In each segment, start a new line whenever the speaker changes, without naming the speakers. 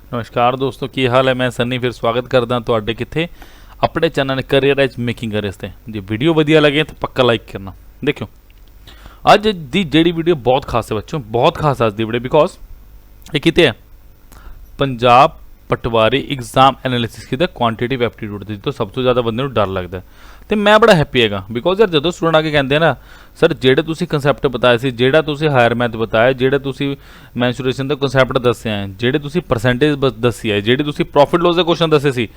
नमस्कार दोस्तों, की हाल है। मैं सन्नी फिर स्वागत करदा तुहाडे किथे अपने channel career as making careers ते। जे वीडियो वधिया लगे तो पक्का लाइक करना। देखियो अज दी जेड़ी वीडियो बहुत खास है बच्चों, बहुत खास अज दी वीडियो बिकॉज ये किते है पंजाब पटवारी एग्जाम एनालिसिस की क्वांटिटेटिव एप्टीट्यूड दी तो सब तो ज़्यादा बंदे डर लगता है। तो मैं बड़ा हैप्पी है बिकॉज यार जो स्टूडेंट आके कहते हैं ना सर जेडे तुसी कंसैप्ट बताए सी, जेड़ा तुसी हायर मैथ बताया, जेड़े तुसी मैंसुरेशन का कंसैप्ट दसे हैं, जेड़े तुसी परसेंटेज दसी है, जेड़े तुसी प्रॉफिट लॉस के क्वेश्चन दसे सी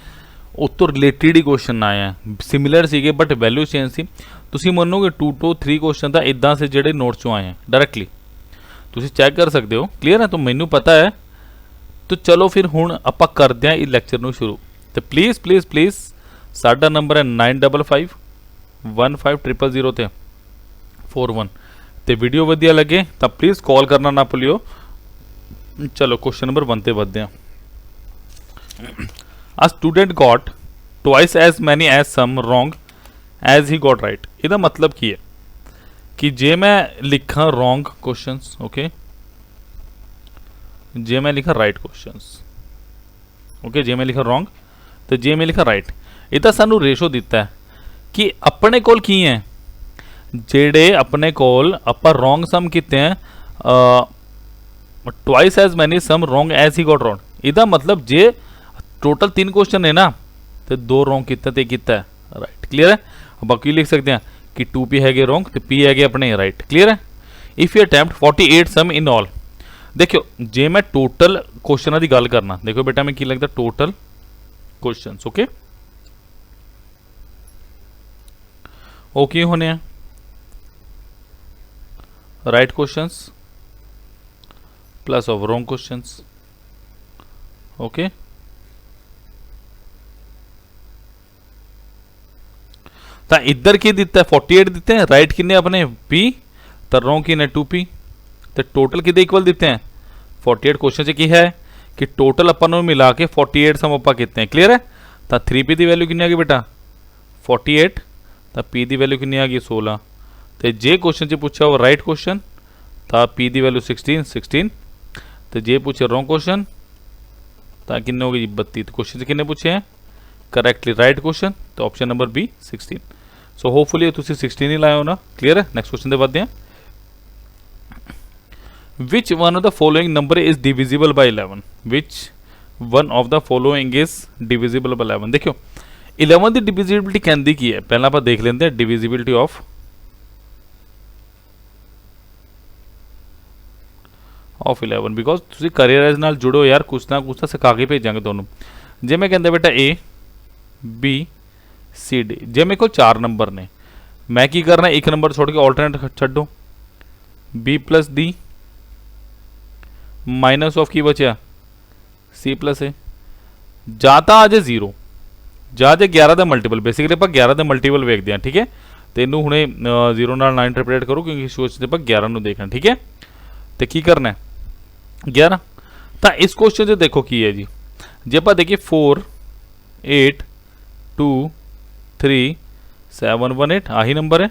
उस तो रिलेटेड ही क्वेश्चन आए हैं, सिमिलर सीगे बट वैल्यू चेंज सी। तुसी मनोगे 2 to 3 क्वेश्चन तो इदा से जेडे नोट्स चों आए हैं डायरैक्टली तुसी चैक कर सकते हो। क्लीयर है? तो मैनू पता है। तो चलो फिर हुण आपां करदे हैं इस लैक्चर नूं शुरू। तो प्लीज़ प्लीज़ प्लीज़ साडा नंबर है 9551500041 तो वीडियो वधिया लगे तो प्लीज़ कॉल करना ना भुलियो। चलो क्वेश्चन नंबर 1 ते वधदे हां। A student got twice as many as sum wrong as he got right। ਇਹਦਾ मतलब ਕੀ है कि जे मैं लिखा wrong questions, ओके जे मैं लिखा right questions, ओके जे मैं लिखा wrong तो जे मैं लिखा right, ਇਹਦਾ ਸਾਨੂੰ रेशो दिता है कि अपने कोल की है जेड़े अपने कोल ਆਪਾਂ wrong sum ਕੀਤੇ हैं twice as many sum wrong as he got wrong। ਇਹਦਾ मतलब जे टोटल 3 क्वेश्चन है ना तो 2 रॉन्ग कितना ते कितना है राइट। क्लियर है? बाकी लिख सकते हैं कि 2p है रॉन्ग तो p है अपने राइट। क्लियर है? If you attempt 48 sum in all. देखियो जे मैं टोटल क्वेश्चन की गल करना, देखो बेटा मैं की लगता टोटल क्वेश्चन ओके ओके होने हैं right questions plus of wrong questions. Okay तो इधर की दिता है 48 दिते हैं, राइट किन्ने अपने p तो रॉन्ग किन्ने 2p तो टोटल किदे इक्वल दिते हैं 48। क्वेश्चन से की है कि टोटल अपन मिला के 48 सम आप कितने हैं। क्लियर है? तो 3p की वैल्यू कितनी आ गई बेटा 48 तो p की वैल्यू कितनी आ गई 16। तो जे क्वेश्चन से पूछा वो राइट क्वेश्चन तो p की वैल्यू 16 तो जे पूछे रॉन्ग क्वेश्चन तो किन्ने हो गई 32। तो क्वेश्चन से किन्ने पूछे हैं करेक्टली राइट क्वेश्चन तो option number B 16। So hopefully तुसी 16 ही लाए हो ना। क्लियर है? नेक्स्ट क्वेश्चन दे बढ़ते हैं। Which one of the following number is divisible by 11। Which one of the following is divisible by 11। देखियो 11 की डिविजिबिलिटी कहती की है, पहला आप देख लेते हैं डिविजिबिलिटी ऑफ 11 बिकॉज तुसी करियर एज नाल जुड़ो यार, कुछ ना कुछ तो सिखा के भेजांगे तुहानूं। जे मैं कहता बेटा ए बी सी डी, जे मेरे को 4 नंबर ने मैं की करना एक नंबर छोड़ के ऑल्टरनेट छड्डो B plus D minus of की बचा सी प्लस ए जाता आज 0 जा जे 11 का मल्टीपल बेसिकली आप 11 का मल्टीपल वेखते हैं। ठीक है? तो इनू हुणे 0 नाल 9 इंटरप्रेट करो क्योंकि क्वेश्चन आप 11 नूं देखना। ठीक है? तो की करना है 11। तो इस क्वेश्चन से देखो की है जी, जे आप देखिए 4 8 2 3 7 1 8 आही नंबर है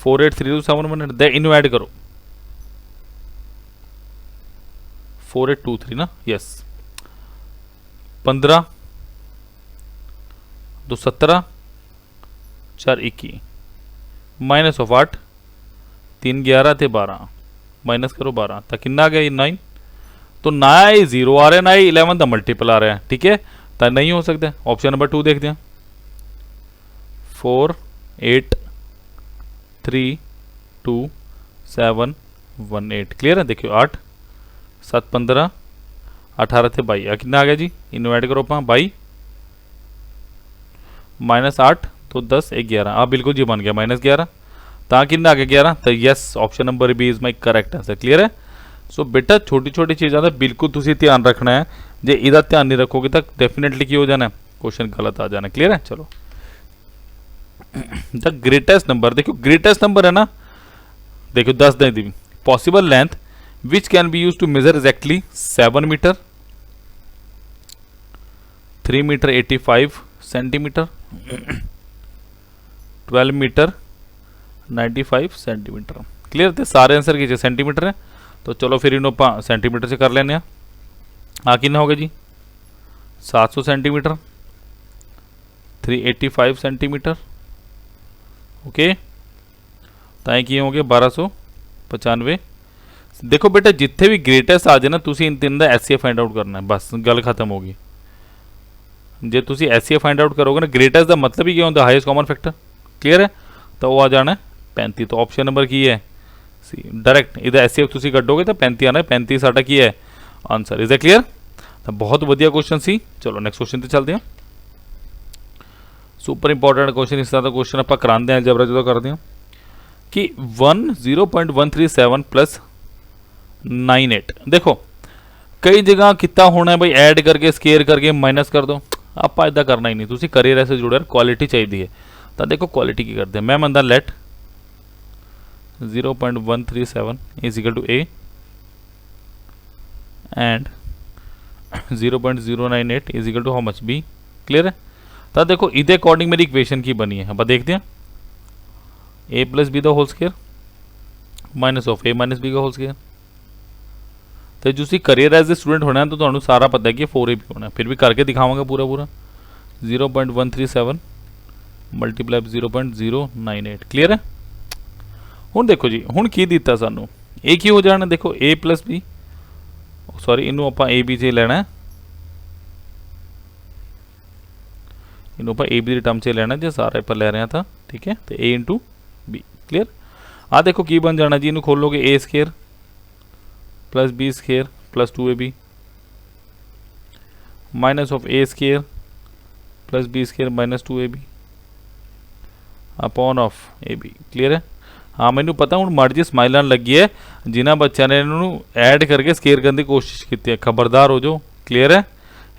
4 8 3 2 7 1 8 दे इनू ऐड करो 4 8 2 3 ना यस 15 2 17 4 21 माइनस ऑफ 8 3 11 थे 12 माइनस करो 12 तो कितना आ गया ये 9। तो ना ही 0 आ रहा है ना ही 11 का मल्टीपल आ रहा है। ठीक है? तो नहीं हो सकता। ऑप्शन नंबर 2 देखते हैं 4 8 3 2 7 1 8। क्लियर है? देखियो 8 7 15 18 थे 22 कितना आ गया जी इनू ऐड करो आप 22 माइनस 8 तो 10 11 बिल्कुल जी बन गया माइनस 11 तो कितना आ गया 11 तो yes option number B is my correct answer. Clear है? सो बेटा छोटी छोटी चीज़ों का बिल्कुल तुसी ध्यान रखना है, जे इहदा ध्यान नहीं रखोगे तो डेफिनेटली की हो जाना क्वेश्चन गलत आ जाना। क्लियर है? चलो द ग्रेटेस्ट नंबर, देखो ग्रेटेस्ट नंबर है ना, देखो 10 दे दी possible length which can be use to measure exactly 7 metre 3 metre 85 centimetre 12 metre 95 centimetre. Clear? थे सारे आंसर की सेंटीमीटर है तो चलो फिर इन्हों आप सेंटीमीटर से कर लेने। कि हो गया जी 700 सेंटीमीटर, 385 सेंटीमीटर, ओके। ताई की हो गए 1295। देखो बेटा जिथे भी ग्रेटेस्ट आ जाए ना, तुसी इन तीन का एससीएफ फाइंड आउट करना है, बस गल खत्म होगी। जे तुसी एससीएफ फाइंड आउट करोगे ना, ग्रेटेस्ट का मतलब ही क्या होता, हाईएस्ट कॉमन फैक्टर, क्लियर है। तो वो आ जाना है 35। तो ऑप्शन नंबर की है सी, डायरेक्ट इधर एससीएफ तुसी कटोगे तो 35 आना है। 35 साडा की है आंसर। Is that clear. तो बहुत बढ़िया क्वेश्चन सी। चलो नेक्स्ट क्वेश्चन ते चलते हैं। सुपर इंपॉर्टेंट क्वेश्चन, इस तरह का क्वेश्चन आप कराते हैं जबरा जो करते हैं कि 0.137 प्लस 98। देखो कई जगह कितना होना है भाई, ऐड करके स्केयर करके माइनस कर दो, आप इदा करना ही नहीं। तुसी करियर से जुड़े क्वालिटी चाहिए है। तो देखो क्वालिटी की करते हैं, मैं मनता let 0.137 is equal to A and 0.098 is equal to how much B. Clear है। तो देखो इधे अकॉर्डिंग मेरी इक्वेशन की बनी है, अब देखते हैं a plus b the whole square minus of a minus b का होल स्केयर। तो जो सी करियर एज ए स्टूडेंट होना है तो तुम्हें सारा पता है कि 4ab होना है, फिर भी करके दिखावांगा पूरा पूरा। 0.137 मल्टीप्लाई 0.098। क्लियर है। हूँ देखो जी, हूँ की दिता सानू ए की हो जाना, देखो ए प्लस बी, सॉरी इनू आप ए बी च लेना है, इनू आप ए बी की टर्म च लेना जो सारा आप ले रहे हैं था, ठीक है। तो ए इंटू बी। क्लियर। आ देखो की बन जाना जी, इनू खोलोगे a square plus b square plus 2ab minus of A square plus b square minus 2ab upon of a b. Clear है। हाँ मैनू पता हूँ मर्जी स्माइल आने लगी है, जिन्होंने बच्चों ने इन्होंने ऐड करके स्केयर करने की कोशिश की है, खबरदार हो जाओ। क्लियर है।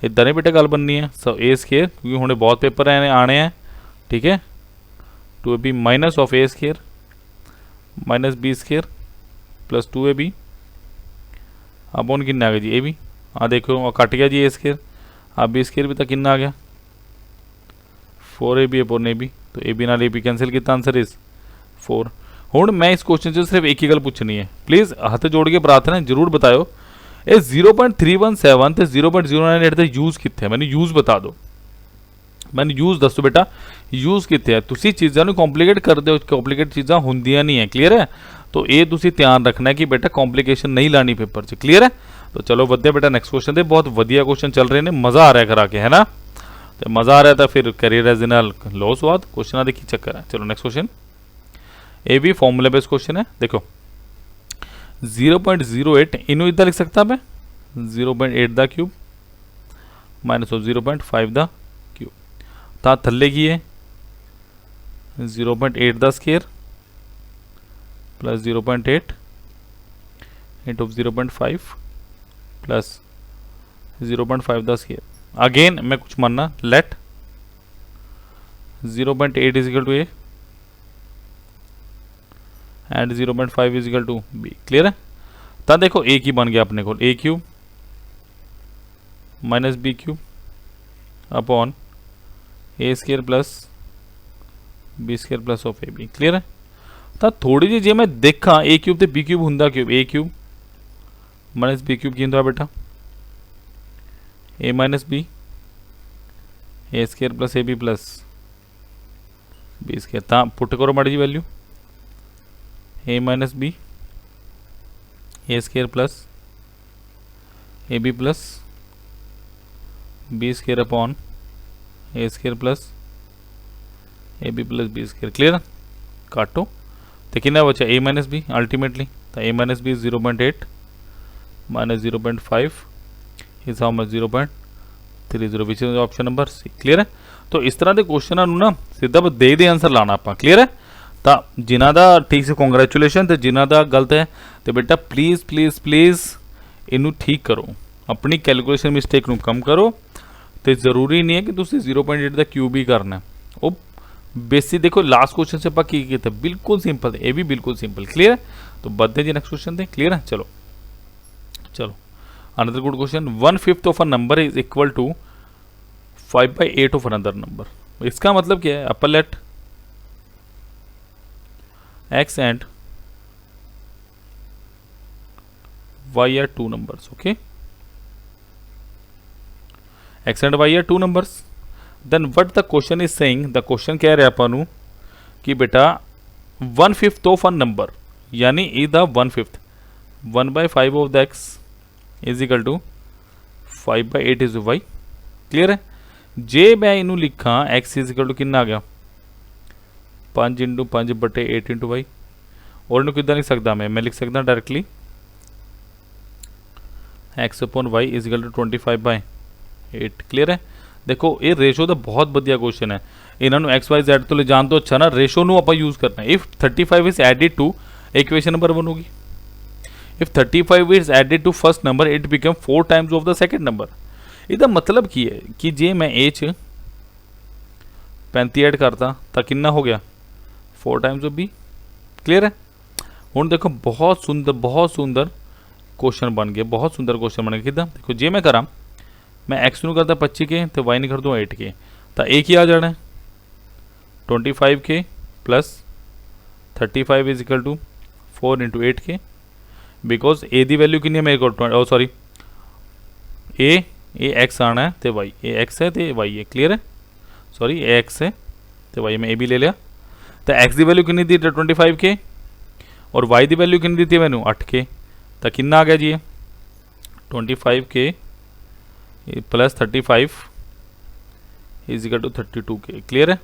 इदा नहीं बेटा गल बननी है। सो ए स्केयर क्योंकि हमने बहुत पेपर आने हैं, ठीक है। 2ab minus of A square minus B square plus 2ab upon किन्ना आ गया जी ए बी। हाँ देखो कट गया जी ए स्केयर, अब बी स्केयर भी तो किन्ना आ गया 4ab अपॉन ए बी। तो ए बी नाल ए बी कैंसिल किया, आंसर इज 4। हुण मैं इस क्वेश्चन से सिर्फ एक ही गल पूछनी है, प्लीज़ हाथ जोड़ के प्रार्थना जरूर बताओ ये 0.317 तो 0.098 का यूज़ कितने है, मैंने यूज़ बता दो, मैंने यूज़ दसो बेटा यूज़ कितने है। तुसी चीज़ों कॉम्प्लीकेट कर दो, कॉम्प्लीकेट चीज़ा होंदियां नहीं है। क्लीयर है। तो ये तुसी ध्यान रखना है कि बेटा कॉम्प्लीकेशन नहीं लानी पेपर से। क्लीयर है। तो चलो बढ़ते बेटा नेक्स्ट क्वेश्चन दे, बहुत वधिया क्वेश्चन चल रहे हैं, मज़ा आ रहा है करा के, है ना। तो मज़ा आ रहा था फिर करियर एज नाल लो स्वाद क्वेश्चन की चक्कर है। चलो नेक्स्ट क्वेश्चन, ये भी फॉर्मूला बेस्ड क्वेश्चन है। देखो 0.08 इनू इदा लिख सकता मैं 0.8 दा क्यूब माइनस ऑफ 0.5 दा क्यूब। ता थल्ले की है 0.8 दा स्केयर प्लस 0.8 इंटू 0.5 प्लस 0.5 दा स्केयर। अगेन मैं कुछ मानना let 0.8 is equal to A and 0.5 is equal to b. Clear है। तो देखो ए की बन गया अपने को a cube minus b cube upon a square plus b square plus of a b. Clear है। तो थोड़ी जी जे मैं देखा ए क्यूब तो बी क्यूब होंगे cube, a cube minus b cube की होंगे बेटा a minus b a square plus a b plus b square. ता पुट करो माड़ी जी value a minus b a square plus a b plus b square upon a square plus a b plus b square. Clear. काटो तो कितना बचा a minus b ultimately. तो a minus b 0.8 minus 0.5 is how much 0.30 which is option number c. Clear है। तो इस तरह के क्वेश्चनों ना सीधा दे आंसर लाना आप। क्लियर है। तो जिन्हों का ठीक से कॉन्ग्रेचुलेशन, तो जिन्हों का गलत है तो बेटा प्लीज़ प्लीज़ प्लीज़ इनू ठीक करो, अपनी कैलकुलेशन मिस्टेक को कम करो। तो जरूरी नहीं है कि तुम 0.8 का क्यूब ही करना है। वो बेसिक देखो लास्ट क्वेश्चन से आप की था बिल्कुल सिंपल है, ये भी बिल्कुल सिंपल। क्लियर है। तो बढ़ते जी नेक्स्ट क्वेश्चन थे। क्लियर है। चलो चलो another good question, 1/5 of a number is equal to 5/8 of another number. इसका मतलब क्या है, अपर let x and y are two numbers. Okay, x and y are 2 numbers. Then what the question is saying, the question कह रहा है ਆਪਾਂ ਨੂੰ कि बेटा 1/5 ऑफ अ नंबर यानी ਇਹਦਾ 1/5 1/5 of the x is equal to 5/8 is y. Clear है। जे मैं इनू लिखा x is equal to कितना आ गया 5 × 5/8 × y और इनू कितना लिख सकता मैं लिख सकता directly x upon y is equal to 25/8। Clear है। देखो ये रेशो तो बहुत बढ़िया क्वेश्चन है, इन्होंने एक्स वाई जेड तो ले जान तो अच्छा ना, रेशो ਨੂੰ ਆਪਾਂ यूज करना है। If 35 is added to equation number 1 होगी, if 35 is added to first number it become 4 times of the second number. ਇਹਦਾ मतलब की है कि जे मैं ए च 35 ऐड करता तो कितना हो गया 4 टाइम्स ऑफ बी। क्लियर है। हुण देखो बहुत सुंदर क्वेश्चन बन गया, बहुत सुंदर क्वेश्चन बन गया। किदा देखो जे मैं करा मैं एक्स नू करता 25 के तो वाई नहीं कर दूँ 8 के, तो एक ही आ जाना है 25 के प्लस 35 इज इक्वल टू 4 × 8 के, बिकॉज ए दी वैल्यू कितनी है मेरे को सॉरी ए एक्स आना है तो वाई ए एक्स है तो वाई है। क्लियर है। सॉरी ए एक्स है तो वाई मैं ए भी ले लिया। तो एक्स की वैल्यू कितनी दी 25 के और वाई की वैल्यू कितनी दी थी मैनू 8 के, तो कितना आ गया जी 25 के प्लस 35 इज इक्वल टू 32 के। क्लियर है।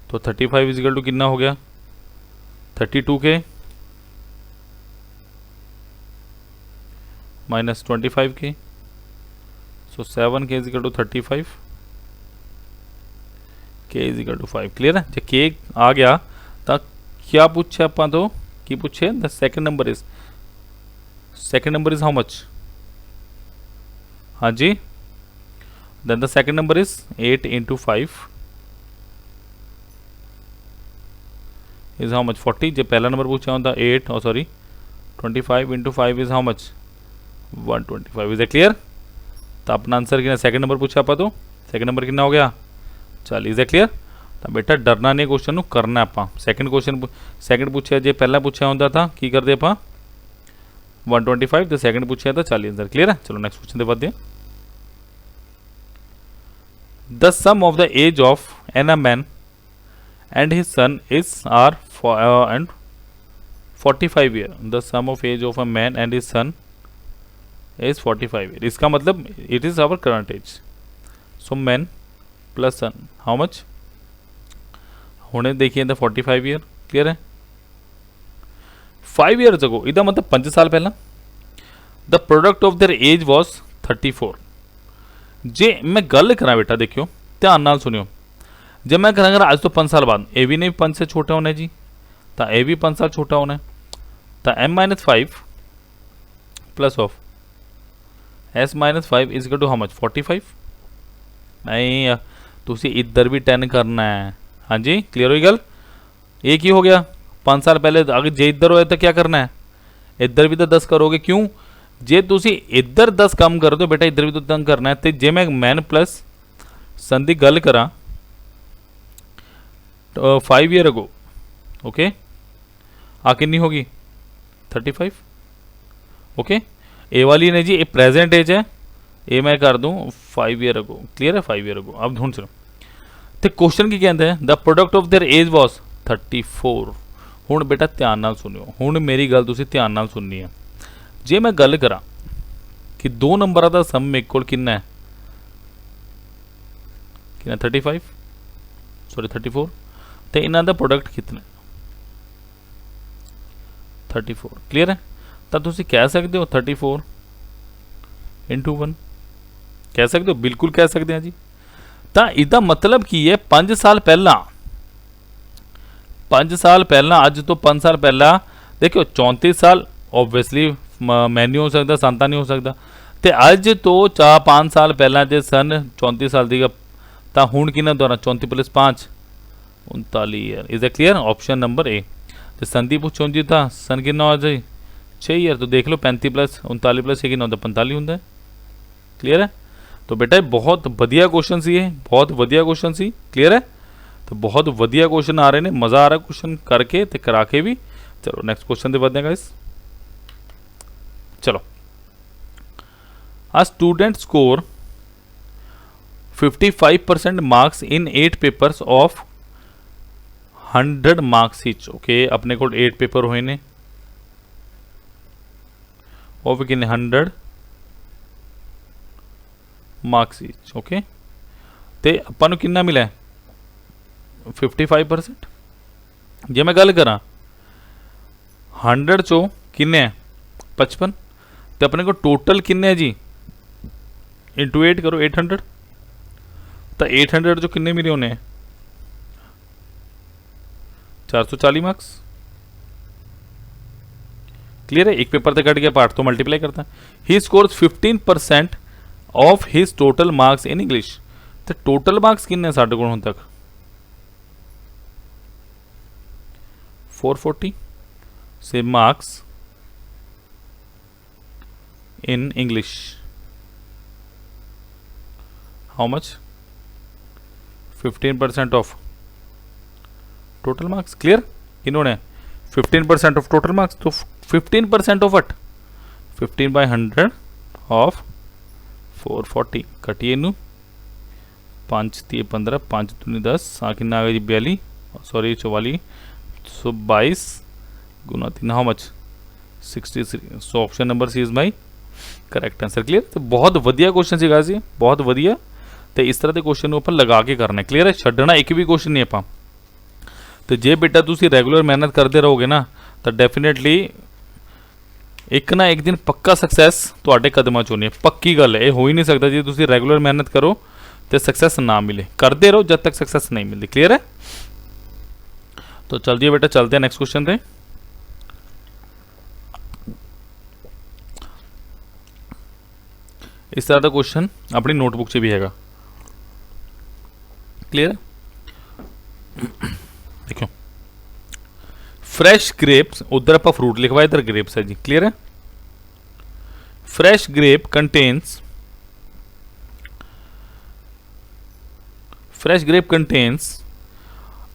तो 35 इज इक्वल टू कितना हो गया 32 के माइनस 25 के, सो 7 के इज इक्वल टू 35 के इज इक्वल टू 5। क्लियर है। जो के आ गया तो क्या पूछे आप तो की पूछे the second number is how much. हाँ जी, then the second number is 8 × 5 is how much 40। जो पहला नंबर पूछा होता 8 और sorry 25 × 5 is how much 125। Is a clear. तो अपना आंसर कितना सेकंड नंबर पूछा आप तो सेकंड नंबर कितना हो गया 40। Is a clear. तो बेटा डरना नहीं क्वेश्चन करना आप। सेकंड क्वेश्चन सेकंड पूछा जो पहला पूछा होता था की करते आप 125 तो सेकंड पूछा था 40 आंसर। क्लियर है। चलो नेक्स्ट क्वेश्चन दे बढ़ते हैं। The sum of the age of a man and his son is and 45 year. The sum of age of a man and his son is 45 year. इसका मतलब it is our current age. So man plus son how much? होने देखिए the 45 year। Clear है। 5 years ago इधर मतलब 5 साल पहला the product of their age was 34। जे मैं गल करा बेटा देखियो ध्यान नाल सुनियो, जब मैं करा आज तो 5 साल बाद ए भी नहीं 5 से छोटा होना है जी, तो ए भी 5 साल छोटा होना है, तो m-5 plus of s-5 is equal to how much 45। नहीं तुसी इधर भी 10 करना है। हाँ जी क्लियर हुई गल। एक ही हो गया 5 साल पहले, अगर जे इधर होया तो क्या करना है इधर भी तो 10 करोगे। क्यों जे तुसी इधर 10 कम कर दो बेटा इधर भी तो 10 करना है। तो जे मैं मैन प्लस सन की गल करा 5 ईयर अगो ओके आ कितनी होगी 35। ओके ए वाली ने जी प्रेजेंट एज है, ए मैं कर दूं 5 ईयर अगो। क्लियर है 5 ईयर अगो। अब ढूंढ चलो तो क्वेश्चन की कहते हैं the product of their age was 34। हुण बेटा ध्यान नाल सुनियो, हुण मेरी गल तुसी ध्यान नाल सुननी है। जे मैं गल करा कि दो नंबर का सम मेरे को कितना है 35 सॉरी 34 तो इन्हों का प्रोडक्ट कितना 34। क्लियर है। तो तुम कह सकते हो 34 × 1 कह सकते हो, बिल्कुल कह सकते हैं जी। तो इसका मतलब की है 5 साल पहला 5 साल पहला अज तो 5 साल पहला देखो 34 साल ओबवियसली मैं नहीं हो सकता, संता नहीं हो सकता। तो अज तो 5 साल पहला जो सन 34 साल की तो हूँ कि द्वारा 34 + 5 39 year. Is a clear. Option number A. तो सन की पूछो जी था सन कि हो जाए 6 ईयर, तो देख लो 35 + 39 + 6 कि होता 45 होंगे। क्लियर है। तो बेटा बहुत वधिया क्वेश्चन सी है, बहुत वधिया क्वेश्चन सी। क्लियर है। तो बहुत वधिया क्वेश्चन आ रहे हैं, मज़ा आ रहा है क्वेश्चन करके तो करा के भी। चलो नेक्स्ट क्वेश्चन से बढ़ते हैं गाइस। चलो आ student score 55% marks in 8 papers of 100 marks each. Okay, अपने को 8 पेपर हुए ने ऑफ किन्ने 100 मार्क्स ईच। ओके, ते अपन नूं किन्ना मिला 55%। जे मैं गल करा 100 चो किन्ने है 55, तो अपने को टोटल किन्ने है जी, इंटू 8 करो 800, तो 800 जो किन्ने मिले होने 440 मार्क्स। क्लियर है, एक पेपर तक कट गया, पार्ट तो मल्टीप्लाई करता है। He scores 15% of his total marks in English. तो टोटल मार्क्स किन्ने साढ़े को हुण तक 440 से marks in English, how much 15% of total marks. Clear, इन्होंने 15% ऑफ टोटल मार्क्स, तो 15% ऑफ वट 15/100 ऑफ 440 कटिए इनू 5 3 15 5 दूनी 10 आ कितना आ गया जी 42, सॉरी 44, सो 22 गुना 3 हाउ मच 63। सो option number C is my correct answer. Clear, तो बहुत वधिया क्वेश्चन सीगा जी, बहुत वधिया। तो इस तरह के क्वेश्चन अपन लगा के करना। क्लियर है, छड्डना एक भी क्वेश्चन नहीं ਆਪਾਂ। तो जे बेटा तुसी रेगुलर मेहनत करते रहोगे ना, तो डेफिनेटली एक ना एक दिन पक्का सक्सैस तुहाडे कदमां च होनी है। पक्की गल है, ये हो ही नहीं सकता जी तुसी रेगुलर मेहनत करो तो सक्सैस ना मिले। करते रहो जब तक सक्सैस नहीं मिलती। क्लियर है, तो चलिए बेटा चलते हैं नेक्स्ट क्वेश्चन पे। इस तरह का क्वेश्चन अपनी नोटबुक से भी हैगा। क्लियर है, देखो फ्रेश ग्रेप्स, उधर आप फ्रूट लिखवाया, इधर ग्रेप्स है जी। क्लियर है, fresh grape contains, fresh grape contains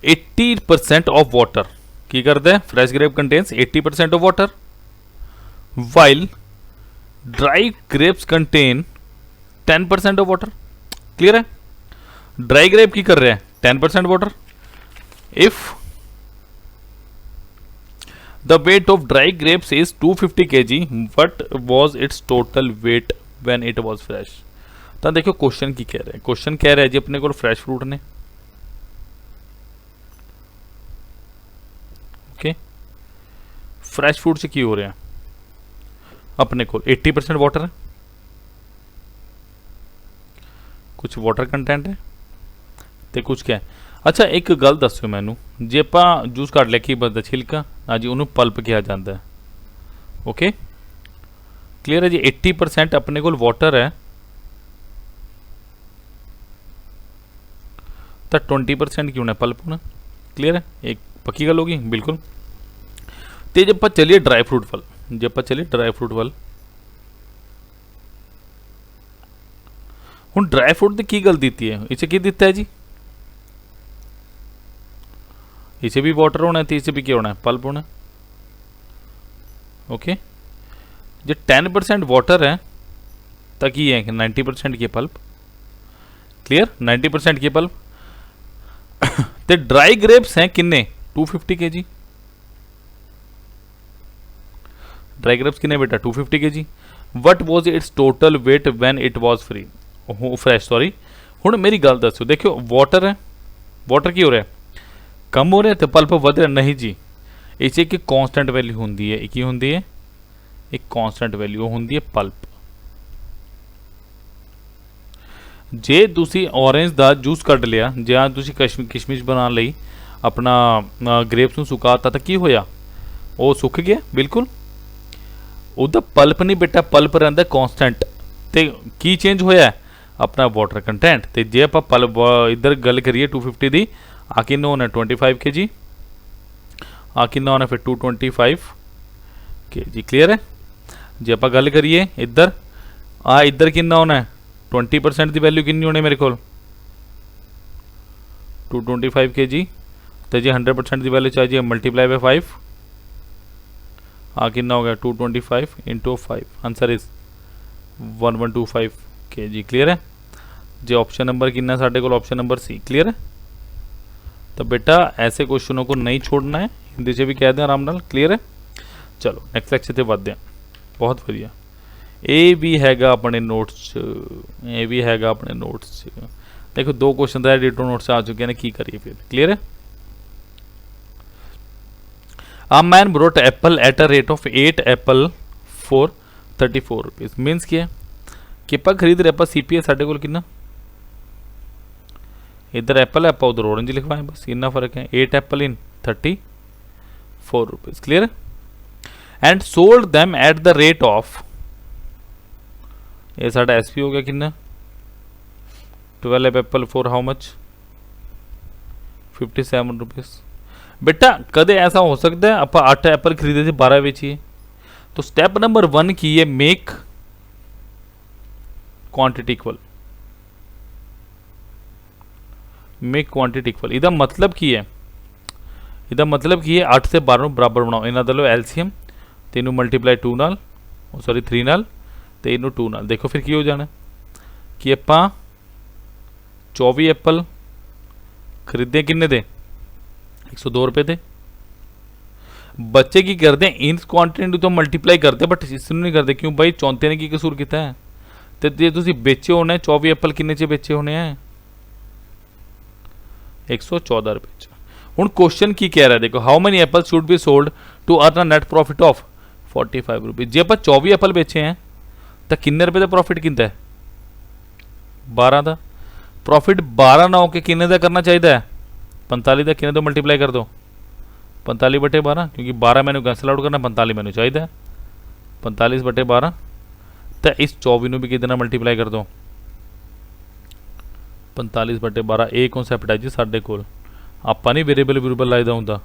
80% of water. की करते हैं, fresh grape contains 80% of water, while dry grapes contain 10% of water. Clear है, ड्राई ग्रेप की कर रहे हैं 10% water. If the weight of dry grapes is 250 kg, what was its total weight when it was fresh. तो देखो question की कह रहे हैं, क्वेश्चन कह रहा है जी अपने को फ्रेश फ्रूट ने। ओके, फ्रेश फ्रूट से की हो रहे हैं अपने को 80% वाटर है, कुछ वाटर कंटेंट है तो कुछ क्या है। अच्छा एक गल दस्यो मैनू, जे ਆਪਾਂ जूस ਕੱਢ ਲਿਆ ਕੀ ਬਣਦਾ छिलका, हाँ जी ਉਹਨੂੰ पल्प किया जाता है। ओके, क्लियर है जी, 80% अपने को वाटर है तो 20% क्यों ना पल्प होना। क्लियर है, एक पक्की गल होगी बिल्कुल। तो जब आप चलिए ड्राई फ्रूट वाल, जब आप चलिए ड्राई फ्रूट वाल, हुण ड्राई फ्रूट की गल दी है, इसे की दिता है जी, इसे भी वाटर होना है तो इसे भी क्या होना है पल्प होना है। ओके, जो 10% वाटर है तक ही है 90% की पल्प। क्लियर, 90% की पल्प। तो ड्राई ग्रेप्स हैं किन्ने 250 kg, ड्राई ग्रेप्स किन्ने बेटा 250 kg। What was its total weight when it was free fresh, sorry. हुण मेरी गल दसो, देखो वाटर है, वाटर की हो रहा है कम हो रहा है तो पल्प वध रहा नहीं जी। इसे एक कॉन्स्टेंट वैल्यू होंगी है, की होंगी है एक कॉन्स्टेंट वैल्यू होंगी है पल्प। जे तुसी ऑरेंज का जूस कढ़ लिया, ਜਾਂ तुसी किशमिश बनाने लई अपना ग्रेप्स ਨੂੰ ਸੁਕਾਤਾ ਤਾਂ ਕੀ ਹੋਇਆ, ਉਹ ਸੁੱਕ ਗਿਆ ਬਿਲਕੁਲ। ਉਹਦਾ ਪਲਪ नहीं बेटा, पल्प ਰਹਿੰਦਾ कॉन्स्टेंट। ਤੇ ਕੀ चेंज ਹੋਇਆ अपना वाटर कंटेंट। ਤੇ ਜੇ ਆਪਾਂ पल्प इधर गल करिए 250 ਦੀ, आ किन्ना होना 25 kg, आ किन्ना होना फिर 225 kg। क्लियर है, जे आप गल करिए इधर आ इधर किन्ना होना है 20% की वैल्यू किन्नी होनी मेरे को 225 kg। तो जी 100% की वैल्यू चाहिए मल्टीप्लाई बाय 5, आ किन्ना हो गया 225 into 5, answer is 1125 kg। Clear है, जो ऑप्शन नंबर कितना साढ़े को ऑप्शन नंबर सी। क्लियर है? तो बेटा ऐसे क्वेश्चनों को नहीं छोड़ना है, हिंदी से भी कह दें आराम नाल। क्लियर है? चलो नैक्सट लैक्चर ते बढ़ते हैं। बहुत वधिया। ए भी हैगा अपने नोट्स, ए भी हैगा अपने नोट्स। देखो 2 क्वेश्चन तो डिटो नोट्स आ चुके हैं, की करिए फिर। क्लियर है? A man brought apple at a rate of 8 apple for 34 rupees. मीनस क्या है कि आप खरीद रहे, आप CPA साढ़े को कितना, इधर एप्पल है, आप उधर ऑरेंज लिखवाएं, बस इतना फर्क है। 8 एप्पल इन 34 रुपीज़। क्लियर है? And sold them at the rate of, ये साढ़ा SP हो गया कितना, 12 Apple for how much, 57 rupees. बेटा कदे ऐसा हो सकता है आप 8 एप्पल खरीदे थे 12 बेचिए। तो स्टेप नंबर 1 की है make quantity equal, make quantity equal. इदा मतलब की है, इदा मतलब की है 8 से 12 बराबर बनाओ। इन्हों का लो एलसीएम, तो इनू मल्टीप्लाई 2 नाल, सॉरी 3 नाल, तो इनू 2 नाल। देखो फिर की हो जाना कि आप 24 एप्पल खरीदे किन्ने दे, 102 रुपये थे। बच्चे की करते हैं इन क्वांटिटी तो मल्टीप्लाई करते, बट इस नहीं करते। क्यों भाई? चौंते ने की कसूर किया है? तो जे तुम बेचे होने 24 एप्पल किन्ने च बेचे होने हैं, 114 रुपये। हूँ क्वेश्चन की कह रहा है, देखो how many apple should be sold to earn a net profit of 45 rupees. जे आप 24 एप्पल बेचे हैं तो किन्ने रुपये का प्रॉफिट कितना है, 12 का। प्रॉफिट 12 ना होकर किन्ने का करना चाहिए, 45 का। किन्ने तो मल्टीप्लाई कर दो 45/12, क्योंकि 12 मैंने कैंसल आउट करना, 45 मैंने चाहिए, 45/12। तो इस 24 भी कितना मल्टीप्लाई कर दो, 45/12। ए कॉन्सैप्ट है जी साढ़े कोल, आपा नहीं वेरीएबल वेरीएबल लाइदा होंदा।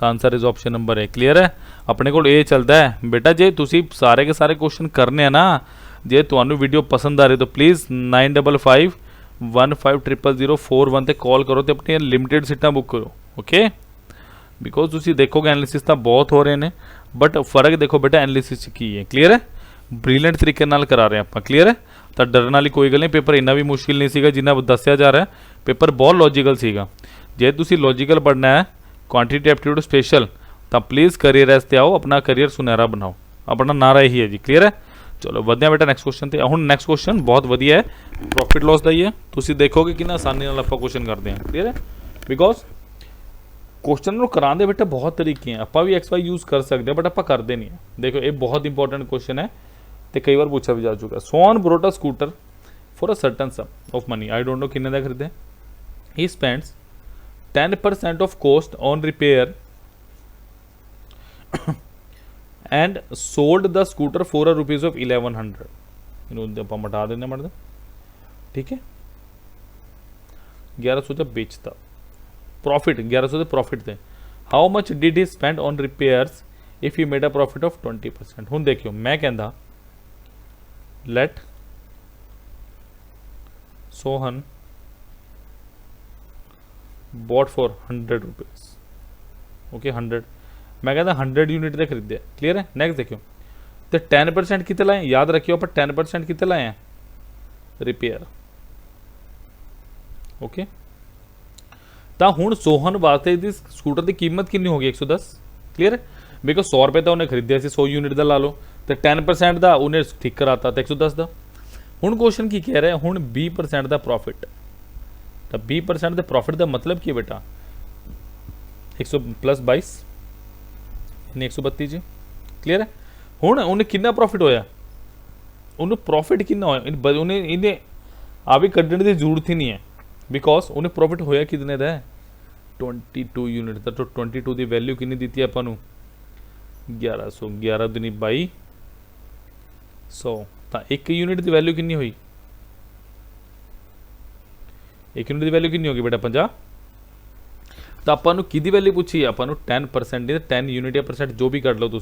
तो answer is option number A. Clear है? अपने को ए चलता है बेटा। जे तुसी सारे के सारे क्वेश्चन करने हैं ना, जे तुहानू वीडियो पसंद आ रही तो प्लीज़ 9551500041 ते कॉल करो, तो अपनी लिमिटेड सीटां बुक करो। ओके? बिकॉज तुसी देखोगे एनालिसिस तो बहुत हो रहे हैं, बट फर्क देखो बेटा एनालिसिस की है। क्लीयर है? ब्रिलियंट तरीके नाल करा रहे हैं आप। क्लीयर है? तो डरन वाली कोई गल नहीं। पेपर इन्ना भी मुश्किल नहीं सीगा जिन्ना दस्या जा रहा है, पेपर बहुत लॉजिकल सीगा। जे तुसी लॉजिकल पढ़ना है, क्वांटिटी एप्टीट्यूड स्पेशल, तो प्लीज़ करियर वास्ते आओ, अपना करियर सुनहरा बनाओ। अपना नारा यही है जी। क्लीयर है? चलो बढ़ते हैं बेटा नेक्स्ट क्वेश्चन ते। हुण नेक्स्ट क्वेश्चन बहुत वधिया है, प्रॉफिट लॉस का ही है। तुसी देखोगे कि आसानी नाल आपां क्वेश्चन करते हैं। क्लीयर है? बिकॉज क्वेश्चन ਨੂੰ ਕਰਾਉਣ ਦੇ बेटा बहुत तरीके हैं, ਆਪਾਂ भी XY यूज़ कर सकते हैं, बट ਆਪਾਂ करते नहीं है। देखो ये बहुत इंपॉर्टेंट क्वेश्चन है, तो कई बार पूछा भी जा चुका है। सोन brought a scooter for a certain sum of money, I don't know किन्ने का खरीदे। He spends 10% of cost on repair and sold the scooter for a rupees of 1100। इन्होंने आप मटा देने मर्द, ठीक है। 1100 जब बेचता, प्रॉफिट 1100 के प्रॉफिट थे। How much did he spend on repairs if he made a profit of 20%। हूँ देखियो मैं कहता let Sohan bought for 100 rupees. Okay 100, मैं कहता 100 यूनिट के खरीदे। क्लियर है? नेक्स्ट देखियो, तो 10% कितने लाए, याद रखियो पर 10% कितने लाए हैं, रिपेयर। ओके तो हूँ सोहन वास्ते इस स्कूटर की कीमत कितनी होगी, 110। क्लीयर है? बिकॉज 100 रुपये का उन्हें खरीदया सी, 100 यूनिट का ला लो, तो 10% का उन्हें ठीक कराता तो 110 का। हूँ क्वेश्चन की कह रहा है, हूँ 20% का प्रॉफिट। तो 20% के प्रॉफिट का मतलब की बेटा 100 + 22 यानी 132 जी। क्लीयर है? हूँ उन्हें कितना प्रॉफिट होया, उन्हें प्रॉफिट कितना होया, उन्हें इन्हें आ भी कढ़ने की जरूरत ही नहीं है, बिकॉज उन्हें प्रॉफिट होया कितने का है, 22 यूनिट का। तो 22 की वैल्यू कितनी दी अपन 1100, 11 दूनी 2200, तो 1 यूनिट की वैल्यू कितनी हुई, 1 यूनिट की वैल्यू कितनी होगी बेटा 50। तो अपन की वैल्यू पूछी, अपन 10% नहीं, 10 यूनिट या परसेंट जो भी कर लो तुम,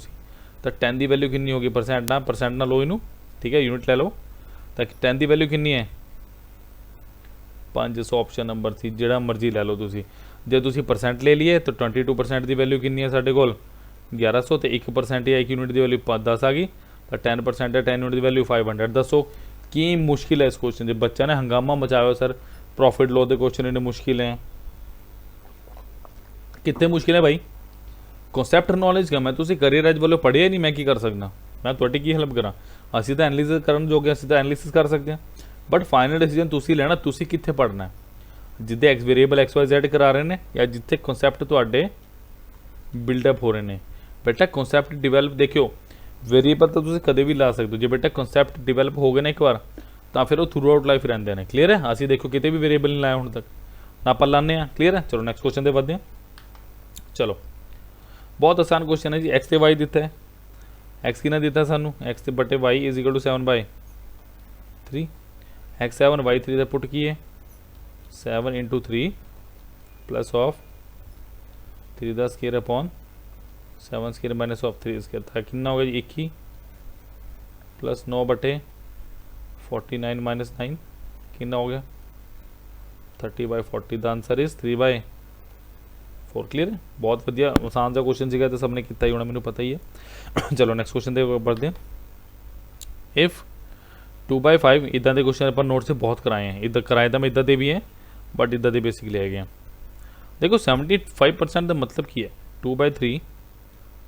तो 10 की वैल्यू कितनी होगी, परसेंट ना लो इनू, ठीक है, यूनिट ले लो। तो 10 की वैल्यू कितनी है, 500 ऑप्शन नंबर थी, जोड़ा मर्जी लै लो तुसी। जे तुसी परसेंट ले लिए तो 22% की वैल्यू कितनी है साढ़े कोल 1100, तो 1% या 1 यूनिट की वैल्यू 10 आ गई। तो 10% है 10 यूनिट की वैल्यू 500। दसो की मुश्किल है इस क्वेश्चन से? बच्चा ने हंगामा मचाया हुआ सर प्रॉफिट लॉ के क्वेश्चन इन्हें मुश्किल है। कितने मुश्किल है भाई? कॉन्सैप्ट नॉलेज का मैं तुसी करियर एज वालों पढ़िया नहीं, मैं की कर सकना, मैं ਤੁਹਾਡੀ की हेल्प करा। ਅਸੀਂ ਤਾਂ एनालिसिस करन जोगे, ਅਸੀਂ ਤਾਂ एनालिसिस कर सकते हैं, बट फाइनल डिसीजन तुसी लेना, तुसी कित्थे पढ़ना है, जिद्दे x variable x y z करा रहे हैं या जिथे कॉन्सैप्ट ਤੁਹਾਡੇ बिल्डअप हो रहे हैं। बेटा कॉन्सैप्ट डिवेलप देखियो, वेरिएबल तो तुसी कदे भी ला सकते हो, जो बेटा कॉन्सैप्ट डिवेलप हो गए ना एक बार तो फिर वो थ्रू आउट लाइफ रहते हैं। क्लीयर है? ਅਸੀਂ देखो किते भी वेरिएबल नहीं लाया हुण तक, ना आप लाने हैं। क्लीयर है? चलो नैक्सट क्वेश्चन से बढ़ते हैं। चलो बहुत आसान क्वेश्चन है जी। एक्स से वाई दिता है, एक्स कि दिता सानू एक्स बटे Y is equal to 7/3, X 7 Y 3 का पुट की है 7 इंटू 3 प्लस ऑफ 3 का square upon 7 square minus of 3 square था, कितना हो गया जी 21 प्लस 9 बटे 49 माइनस 9 कितना हो गया 30/40। The answer is 3/4। क्लीयर है? बहुत वधिया आसान सा क्वेश्चन सीगा तो सबने किया ही होना, मैंने पता ही है। चलो नैक्सट क्वेश्चन से बढ़ते हैं। इफ 2/5 इदा के क्वेश्चन अपन नोट से बहुत कराए हैं, इधर कराए तो मैं इदा के भी है बट इदा के बेसिकली है। देखो 75% का मतलब की है 2/3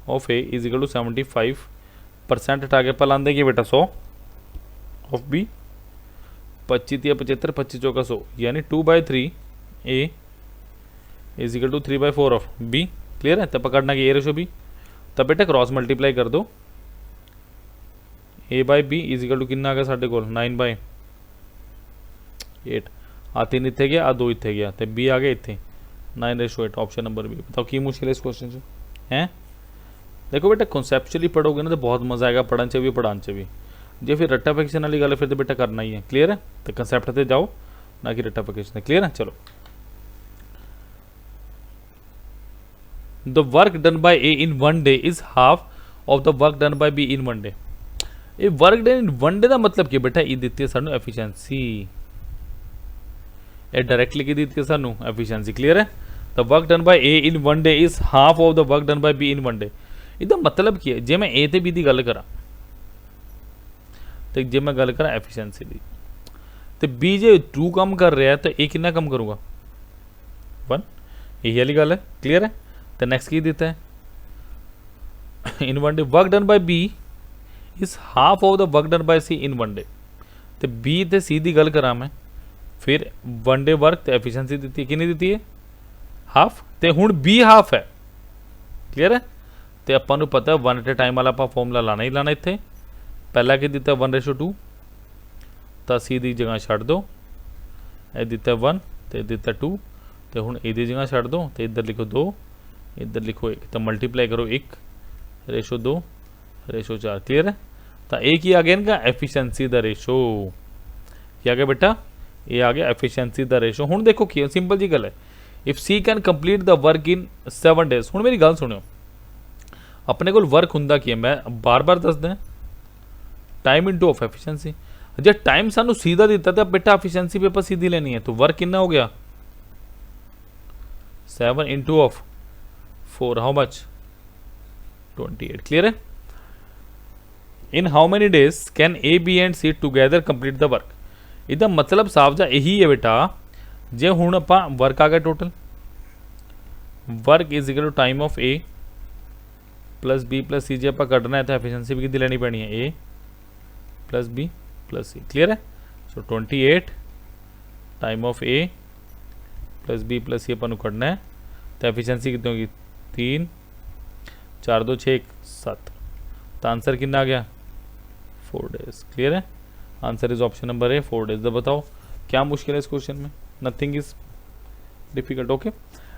of A is equal to 75% हटा के पर लाते कि बेटा 100 ऑफ बी 25 या 75 25 चौका 100 यानी 2/3 A is equal to 3/4 of B. Clear है? तब पकड़ना कि ए रेशो बी, तब बेटा क्रॉस मल्टीप्लाई कर दो A by B is equal to कितना आ गया साढ़े को 9/8। आ 3 इतने गया, आ 2 इतने गया, तो बी आ गया इतने 9/8। Option number B. बताओ की मुश्किल है इस क्वेश्चन से हैं? देखो बेटा कॉन्सैप्चुअली पढ़ोगे ना तो बहुत मजा आएगा, पढ़न से भी पढ़ान से भी। जो फिर रट्टा फिक्शन वाली गल फिर तो बेटा करना ही है। क्लियर है? तो कंसैप्ट से जाओ ना कि रट्टा फिक्शन। क्लियर है? चलो the work done by A in 1 day is half of the work done by be in 1 day. ये वर्क डन इन 1 डे का मतलब की बेटा ये दिती है सानू एफिशिएंसी, ये डायरेक्टली की दिती है सानू एफिशिएंसी। क्लियर है? The work done by A in 1 day is half of the work done by be in 1 day. इसका मतलब की है जे मैं ए ते बी की गल करा तो जे मैं गल करा एफिशिएंसी की तो बी जे 2 कम कर रहा है तो ए कितना कम करूँगा 1, यही वाली गल है। क्लियर है? तो नेक्स्ट की देता है in 1 day work done by B is half of the work done by C in 1 day. तो बी ते सी की गल करा मैं फिर 1 डे वर्क तो एफिशिएंसी दी है कितनी दी है हाफ, तो हुण बी हाफ है। क्लियर है? तो अपन पता 1 एट ए टाइम वाला आप फॉर्मूला लाना ही लाना इतने पहला कि दिता 1/2 तो सी की जगह छड़ दो, ये दिता 1 तो दिता 2 तो हुण ए जगह छड़ दो तो इधर लिखो 2 इधर लिखो 1 तो मल्टीप्लाई करो 1/2/4। क्लियर है? तो एक ही आ गया इनका एफिशिएंसी द रेशो, क्या आ गया बेटा ये आ गया एफिशिएंसी द रेशो। हुण देखो कि सिंपल जी गल है if C can complete the work in 7 days. हुण मेरी गल सुनियो अपने को वर्क हुंदा की है मैं बार बार दस दें टाइम इंटू ऑफ एफिशिएंसी। जो टाइम सानू सीधा दिता तो बेटा एफिशिएंसी पेपर सीधी लेनी है तो वर्क कितना हो गया 7 into of 4 how much 28। Clear है? In how many days can A B and C together complete the work. इसका मतलब साफ जा यही है बेटा जे हुण आप वर्क आ गया total work is equal to time of A plus B plus C जे आप कढ़ना है तो एफिशिएंसी भी कि लेनी पैनी है A plus B plus C. Clear है? So 28 time of A plus B plus C अपन कढ़ना है तो एफिशिएंसी कितनी होगी 3 4 2 6 7 तो आंसर कितना आ गया 4 डेज। क्लियर है? Answer is option number A 4 days. तो बताओ क्या मुश्किल है इस क्वेश्चन में? Nothing is difficult. ओके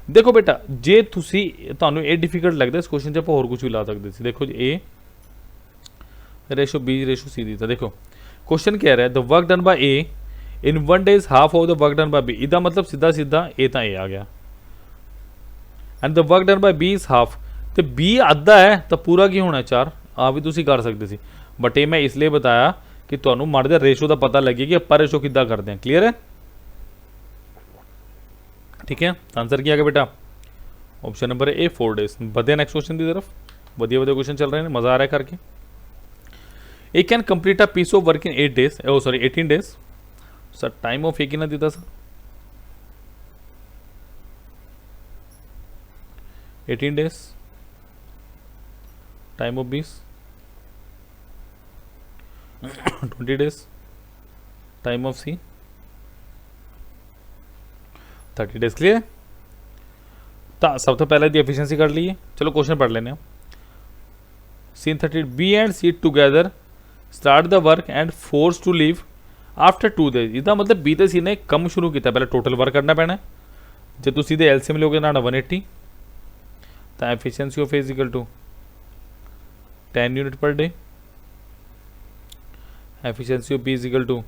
देखो बेटा जे तुसी तुहानू ए डिफिकल्ट लगता इस क्वेश्चन आप होर कुछ भी ला सकते थे। देखो जी A ratio B ratio C दी था। देखो क्वेश्चन कह रहा है the work done by A in 1 day is half of the work done by B. इसका मतलब सीधा सीधा ए तो ए आ गया and the work done by B is half तो बी आधा है तो पूरा की होना 4 आ भी तुसी कर सकते थे बट ये मैं इसलिए बताया कि तुहानू माड़ा जिहा रेशो का पता लगे कि ਆਪਾਂ रेशो किद्दां करते हैं। क्लियर है? ठीक है? आंसर क्या आ गया बेटा ऑप्शन नंबर ए 4 डेज। बढ़ते हैं नेक्स्ट क्वेश्चन की तरफ। वधिया क्वेश्चन चल रहे हैं, मजा आ रहा है करके। A can complete a piece of work in 8 days, oh sorry 18 days। Sir time of A कितना दिता sir? 18 days। Time of 20 20 days। Time of C 30 days। Clear? तो सब तो पहले दी एफिशिएंसी कर ली है। चलो क्वेश्चन पढ़ लेने। सीन 30, B and C together start the work and force to leave after 2 days। इसका मतलब बी तो सी ने कम शुरू किया, पहले टोटल वर्क करना पैना। जो तुम सीधे एलसीएम लोगे ना 180, तो efficiency of A is equal to 10 unit per day. Efficiency of B is equal to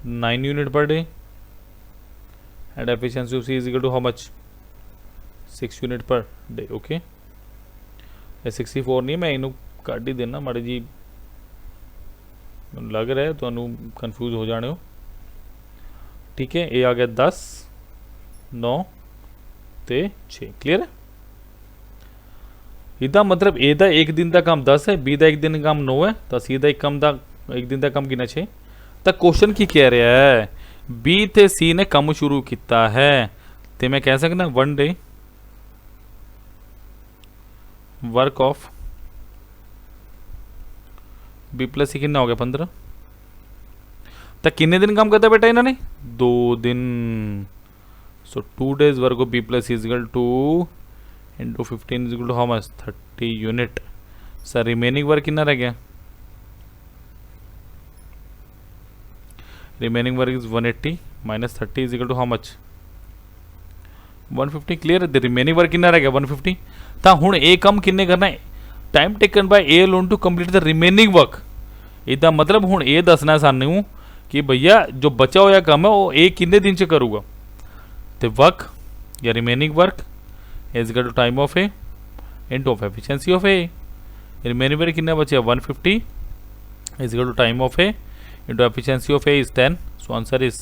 9 unit per day and efficiency of C is equal to how much? 6 unit per day. Okay, 64 नहीं, मैं इनू काट ही देना माड़ी जी, लग रहा है तो कन्फ्यूज हो जाने हो। ठीक है, ए आ गया 10, 9 ते 6। क्लियर है? इदा मतलब ए दा एक दिन का काम 10 है, बी दा एक दिन का काम 9 है, तो सी दा एक दिन का काम कितना 6। तो क्वेश्चन की कह रहा है बी ते सी ने काम शुरू किया है, तो मैं कह सकना 1 day work of B plus C कितना हो गया 15। तो कितने दिन काम करता है बेटा इन्होंने? 2 दिन। So 2 days work of B plus C is equal to into 15 is equal to how much? 30 unit. Sir remaining work कितना रह गया? Remaining work is 180 minus 30 is equal to how much? 150। Clear? The remaining work कितना रह गया? 150। तो हुण ए कम किन्ने करना है? Time taken by A alone to complete the remaining work. इसका मतलब हुण ए दसना सानू कि भैया जो बचा हुआ काम है वो ए किन्ने दिन च करूगा। तो वर्क या remaining work is equal to time of A into of efficiency of A. Remaining work कितना बचा? 150 is equal to time of A into efficiency of A is 10। So answer is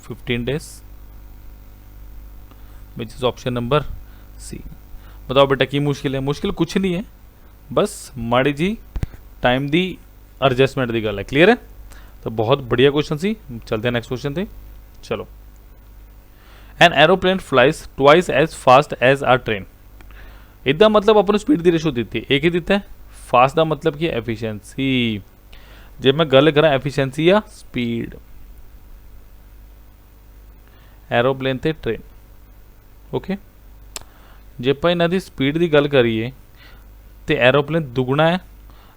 15 days, which is option number C. बताओ बेटा की मुश्किल है? मुश्किल कुछ नहीं है, बस माड़ी जी टाइम दी एडजस्टमेंट की गल है। क्लियर है? तो बहुत बढ़िया क्वेश्चन सी। चलते हैं नेक्स्ट क्वेश्चन थे। चलो, an aeroplane flies twice as fast as our train. इदा मतलब अपन स्पीड की रेशो दी थी, एक ही दिता है। फास्ट का मतलब कि एफिशिएंसी। जब मैं गल करा एफिशिएंसी या स्पीड, एरोप्लेन ते ट्रेन। ओके, जे आप इन्हों की स्पीड की गल करिए तो एरोप्लेन दुगना है।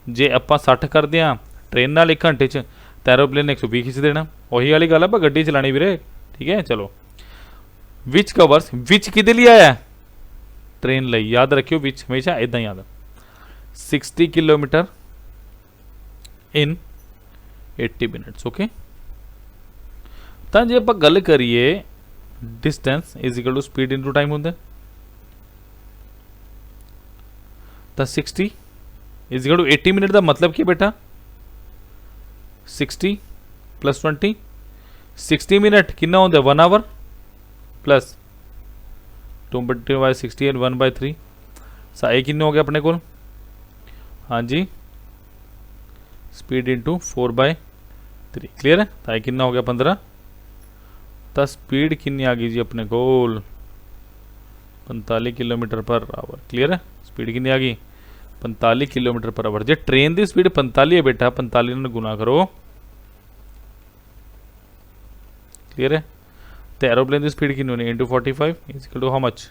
जे आप 60 करते हैं ट्रेन नाल 1 घंटे च, तो एरोप्लेन 120 खिंच देना। वही वाली गल है, गड्डी चलानी वीरे। ठीक है, चलो। विच कवर्स, विच किदे लिए आया? ट्रेन लई। याद रखियो विच हमेशा इदा याद। 60 किलोमीटर इन 80 मिनट्स। ओके, तो जे आप गल करिए distance is equal to speed into time होंगे, तो 60 इज इक्वल टू 80 मिनट का मतलब क्या बेटा? 60 प्लस 20, 60 मिनट कितना होंगे? 1 आवर प्लस 2/60 एंड 1/3। सा ए किन्ने हो गया अपने को? हाँ जी, स्पीड इंटू 4/3। क्लियर है? तो ए कितना हो गया? 15। तो स्पीड कितनी आ गई जी अपने को? 45 किलोमीटर पर आवर। क्लियर है? स्पीड कितनी आ गई? 45 किलोमीटर पर आवर। जो ट्रेन की स्पीड 45 है बेटा, 45 ने गुना करो। क्लियर है? तो एरोप्लेन की स्पीड कितनी होनी? Into 45 is equal to how much?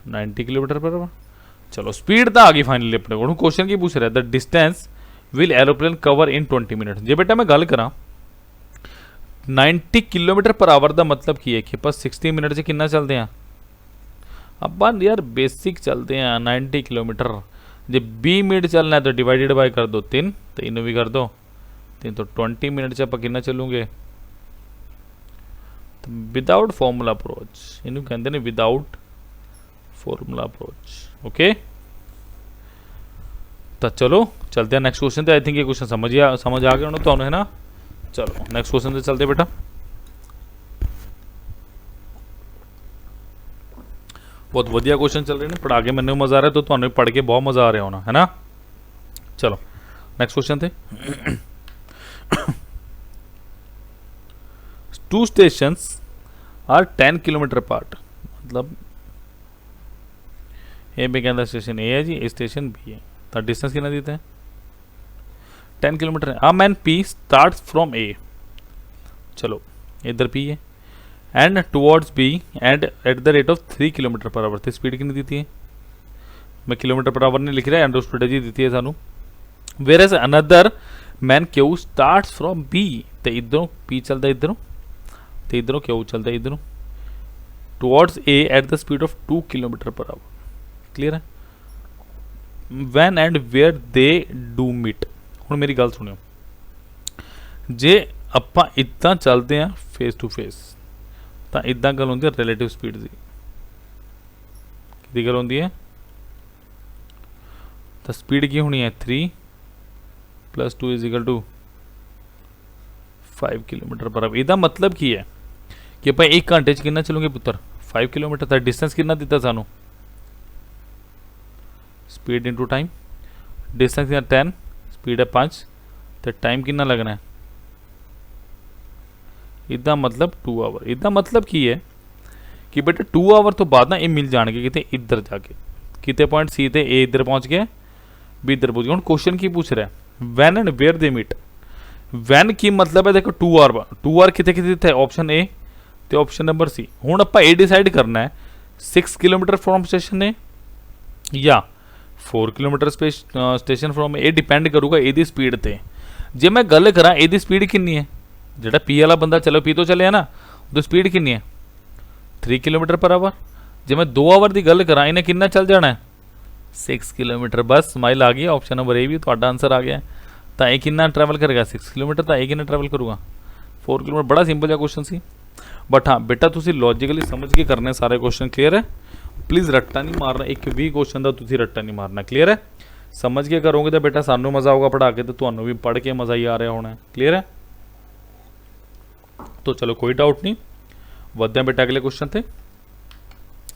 90 kilometre per hour. चलो, स्पीड तो आ गई फाइनली अपने को। क्वेश्चन की पूछ रहा है the distance will aeroplane cover in 20 minute. जे बेटा मैं गल करा 90 किलोमीटर पर आवर का मतलब की है कि बस 60 मिनट से कितना चलते हैं अपन? यार बेसिक चलते हैं 90 किलोमीटर। जब 20 मिनट चलना है तो डिवाइडेड बाय कर दो 3, तो इन्हों भी कर दो 3, तो 20 मिनट से आप कितना चलूंगे? तो विदाउट फॉर्मूला अप्रोच, इन्हों कहते हैं विदाउट फॉर्मूला अप्रोच। ओके, तो चलो चलते हैं नेक्स्ट क्वेश्चन पे। आई थिंक ये क्वेश्चन समझ आ गया तो है ना। चलो नेक्स्ट क्वेश्चन पे चलते बेटा। बहुत वधिया क्वेश्चन चल रहे हैं, पढ़ा के मैंने मज़ा आ रहा है, तो तुम्हें पढ़ के बहुत मज़ा आ रहा होना है ना। चलो नेक्स्ट क्वेश्चन थे। Two stations are 10 kilometre apart, मतलब ए पे कहता स्टेशन ए है जी, ए स्टेशन बी है, तो डिस्टेंस कितना देते हैं 10 किलोमीटर है। A man P start from A, चलो इधर पी है, and towards B and at the rate of 3 kilometre per hour, तो स्पीड कितनी दी है, मैं किलोमीटर पर आवर नहीं लिख रहा, एंड स्पीड जी दी है सानू। Where as another man Q start from B, तो इधरों पी चलता इधरों, तो इधरों क्यू चलता इधरों, towards A at the speed of 2 kilometre per hour. Clear है। When and where they do meet, हुण मेरी गल सुनियो, जे आपां इदां चलते हैं फेस टू फेस, तो इदां गल होंदी है रिलेटिव स्पीड की, किहदी गल होंदी है, तो स्पीड की होनी है 3 + 2 = 5 किलोमीटर पर आवर। इहदा मतलब की है कि आप 1 घंटे च कितना चलोगे पुत्र 5 किलोमीटर, तो डिस्टेंस कितना दिता सानू, speed into time, distance 10, speed है 5, तो टाइम कितना लगना है, इदा मतलब 2 आवर। इदा मतलब की है कि बेटा 2 आवर तो बाद ना ये मिल जाएंगे कितने इधर जाके, कितने पॉइंट सी थे, ए इधर पहुंच गया, बी इधर पहुंच गया। हम क्वेश्चन की पूछ रहा है when and where they meet, when की मतलब है देखो 2 आवर कितने कितने थे, ऑप्शन ए तो ऑप्शन नंबर सी। हूँ आप ए डिसाइड करना है 6 किलोमीटर फ्रॉम स्टेशन ने या 4 किलोमीटर स्टेशन फ्रॉम, ए डिपेंड करूगा ए स्पीड ते। जे मैं गल करा ए स्पीड कितनी है, जो पी वाला बंदा चलो पी तो चले ना, तो स्पीड कितनी है 3 किलोमीटर पर आवर। जे मैं 2 आवर की गल करा इन्हें कितना चल जाना है 6 किलोमीटर, बस स्माइल आ गई, ऑप्शन नंबर ए भी तो आंसर आ गया। तो ये कितना ट्रैवल करेगा 6 किलोमीटर, तो ये कितना ट्रैवल करूँगा 4 किलोमीटर। बड़ा सिंपल जहा क्वेश्चन सी, बट हाँ बेटा तुम लॉजिकली समझ के करने सारे क्वेश्चन। क्लीयर है, प्लीज़ रट्टा नहीं मारना, एक भी क्वेश्चन का तुम रट्टा नहीं मारना। क्लीयर है, समझ के करोगे तो बेटा सानू मज़ा आऊगा पढ़ा के, तो तुम्हें भी पढ़ के मज़ा ही आ रहा होना है। क्लीयर है, तो चलो कोई डाउट नहीं, वध्या बेटा अगले क्वेश्चन थे।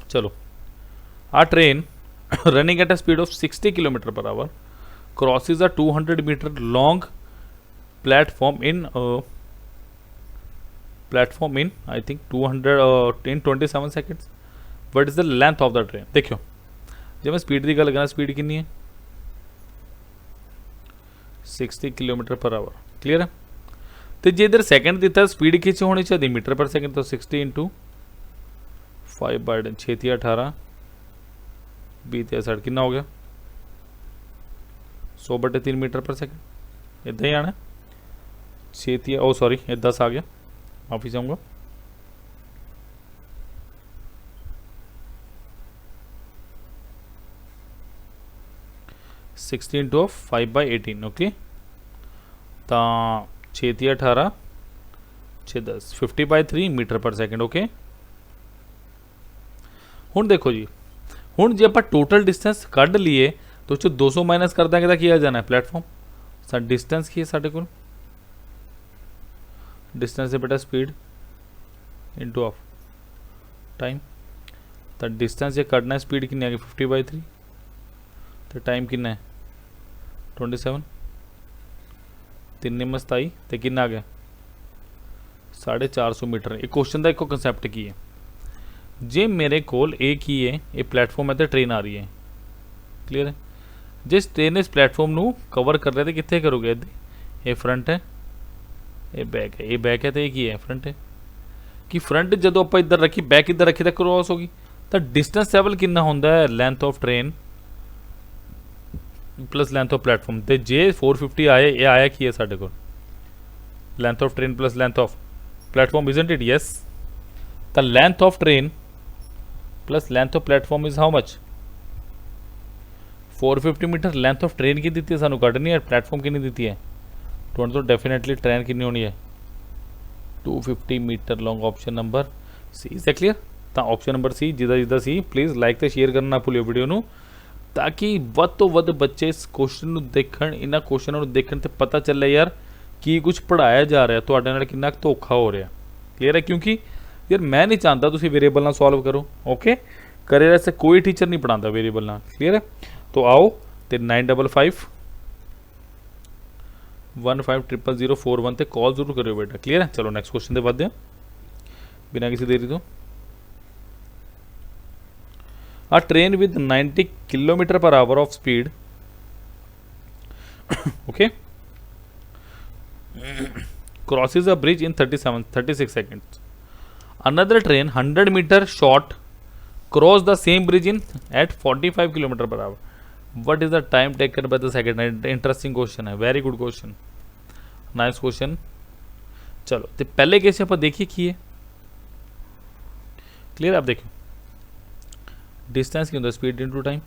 चलो, a train running at a speed of 60 kilometre per hour crosses a 200 metre long platform in I think 200 in 27 seconds। What is the length of the train. देखो जब मैं स्पीड की गल करा, स्पीड कितनी है 60 किलोमीटर पर आवर। क्लीयर है, तो जे इधर सेकंड दिता स्पीड कितनी होनी चाहिए मीटर पर सेकंड, तो 60 × 5/10 6 × 18 20 × 60 कितना हो गया 100/3 मीटर पर सेकंड। इदा ही आना 6 ओ सॉरी 10 आ गया, माफी चाहूँगा। सिक्सटी × 5/18 ओके, तो 6 × 18 6 × 10 50/3 मीटर पर सेकंड। ओके, हुण देखो जी, हुण जे आप टोटल डिस्टेंस कढ़ लीए तो 200 माइनस कर देंगे तो किया जाना है प्लेटफॉर्म। सर डिस्टेंस की है साढ़े को, डिस्टेंस है बेटा स्पीड इंटू ऑफ टाइम, तो डिस्टेंस ये कढ़ना है स्पीड कितनी आ गई 50/3, तो टाइम कितना है 27, 3 × 27 तो कितना आ गया 450 मीटर। एक क्वेश्चन का एक कंसैप्ट की है, जे मेरे कोल ए की है ये प्लेटफॉर्म है तो ट्रेन आ रही है। क्लीयर है, जिस ट्रेन इस प्लेटफॉर्म नू कवर कर रहे थे कितने करोगे, ये फ्रंट है ये बैक है, ये बैक है तो ये की है फ्रंट है। कि फ्रंट जो आप इधर रखी बैक इधर रखी तो क्रॉस होगी, तो डिस्टेंस ट्रैवल कितना होंदा है length of train plus length of platform. तो जे 450 आए ये आया की है साढ़े को length of train plus length of platform, isn't it? Yes, the length of train plus length of platform is how much 450 metre. Length of train की दी है सानू कढ़नी है, प्लेटफॉर्म की दी है तो डेफिनेटली ट्रेन कितनी होनी है 250 metre long. Option number C is clear. तो ऑप्शन नंबर सी जिदा जिदा सी, प्लीज़ लाइक तो शेयर करना ना भूलियो वीडियो नू, ताकि वध तो वध बच्चे इस क्वेश्चन देखण, इन्हां क्वेश्चनों नू देखण ते पता चले यार की कुछ पढ़ाया जा रहा, तुहाडे नाल कितना धोखा हो रहा। क्लीयर है, क्योंकि यार मैं नहीं चाहता तुसीं वेरिएबल ना सॉल्व करो। ओके, करियर से कोई टीचर नहीं पढ़ाता वेरिएबल ना, क्लियर है। तो आओ तो 95515004 ते कॉल जरूर करियो बेटा, क्लियर है। चलो नैक्सट क्वेश्चन ते बढ़ते हैं बिना किसी देरी तो। A train with 90 kilometer per hour of speed okay crosses a bridge in 36 seconds. Another train 100 meter short cross the same bridge in at 45 kilometer per hour. What is the time taken by the second? Interesting question है, very good question, nice question। चलो तो पहले case आप देखिए कि है clear. आप देखो डिस्टेंस की स्पीड इनटू टाइम,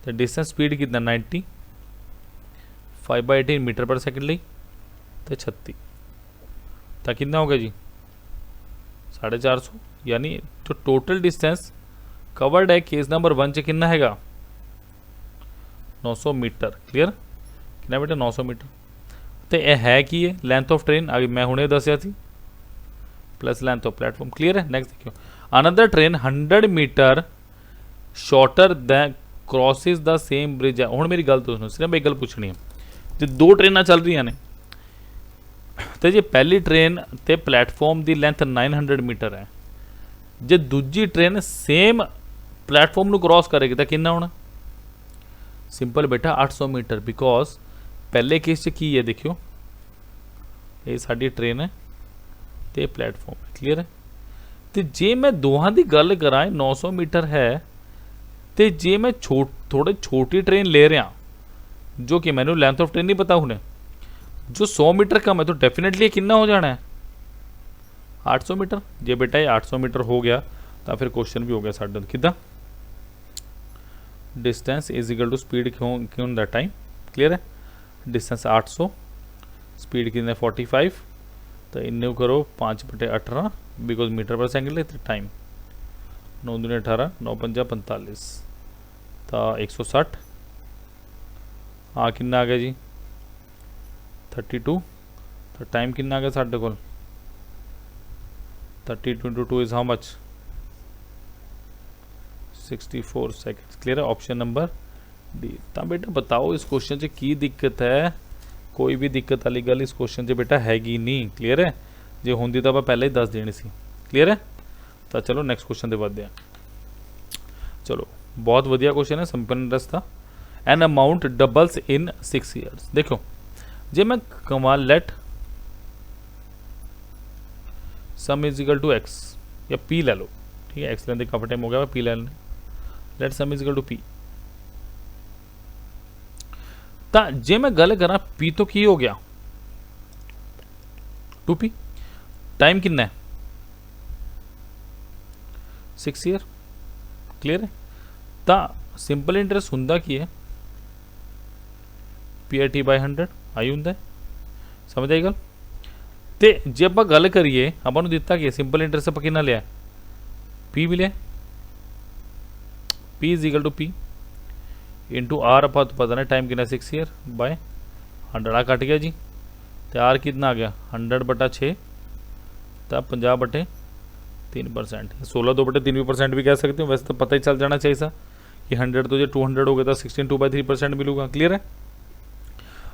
तो डिस्टेंस स्पीड कितना 90 5/18 मीटर पर सेकंड ली तो 36, तो कितना होगा जी 450, यानी जो टोटल डिस्टेंस कवर्ड है केस नंबर 1 च कितना हैगा 900 मीटर, क्लियर। कितना बेटा 900 मीटर। तो यह है कि ये लेंथ ऑफ ट्रेन अभी मैं हुणे दसिया थी plus length of platform, clear है। नेक्स्ट देखियो another train 100 metre shorter than crosses the same bridge है। हुण मेरी गल तो सुनो, सिर्फ एक गल पूछनी है, जो दो ट्रेन चल रही ने तो जी पहली ट्रेन ते प्लेटफॉर्म की लेंथ 900 मीटर है, जो दूजी ट्रेन सेम प्लेटफॉर्म क्रॉस करेगी तो कितना होना सिंपल बेटा 800 मीटर, बिकॉज पहले केस की है देखियो ये साडी ट्रेन है तो प्लेटफॉर्म है, क्लियर है। तो जे मैं दोहां की गल करा 900 मीटर है, तो जे मैं थोड़ी छोटी ट्रेन ले रहा जो कि मैंने लेंथ ऑफ ट्रेन नहीं पता हुणे, जो 100 मीटर कम है तो डेफिनेटली कितना हो जाना है 800 मीटर। जे बेटा ये 800 मीटर हो गया तो फिर क्वेश्चन भी हो गया साडा किदा distance is equal to speed क्यों द टाइम, क्लियर है। डिस्टेंस 800 स्पीड कितने 45, तो इन्ने करो 5/18 बिकॉज मीटर पर सेकंड ले, टाइम 9 दूनी 18 9 5 45 तो 160। हाँ कितना आ गया जी 32, तो टाइम कितना आ गया साढ़े को 32 × 2 is how much 64 seconds, clear है। Option number D. तो बेटा बताओ इस क्वेश्चन से की दिक्कत है, कोई भी दिक्कत वाली गल इस क्वेश्चन से बेटा हैगी नहीं, क्लियर है। जे होंदी तो आप पहले ही दस देनी सी, क्लियर है। तो चलो नैक्सट क्वेश्चन से बढ़ते हैं। चलो बहुत वधिया क्वेश्चन है, सिंपल इंटरेस्ट था। An amount doubles in 6 years. देखो जे मैं कमा let sum is equal to x या पी ले लो, ठीक है। एक्स लेने काफी टाइम हो गया, पी ले लें, let sum is equal to P. तो जे मैं गल करा पी तो की हो गया 2p, टाइम कितना है 6 ईयर, क्लियर है। तो सिंपल इंटरेस्ट हुंदा की है PRT/100 आई हुंदा है, समझ आई गल। तो जे आप गल करिए अपन दिता कि सिंपल इंटरेस्ट आप कितना लिया P भी लिया, P is equal to P into R आप तो पता नहीं टाइम कितना 6 ईयर बाय 100 आ कट गया जी। तो आर कितना आ गया 100/6 तो 50/3%, 16/2/3% भी कह सकते हो, वैसे तो पता ही चल जाना चाहिए सा कि 100 तो जो 200 हो गया तो 16 2/3% मिलूगा, क्लियर है।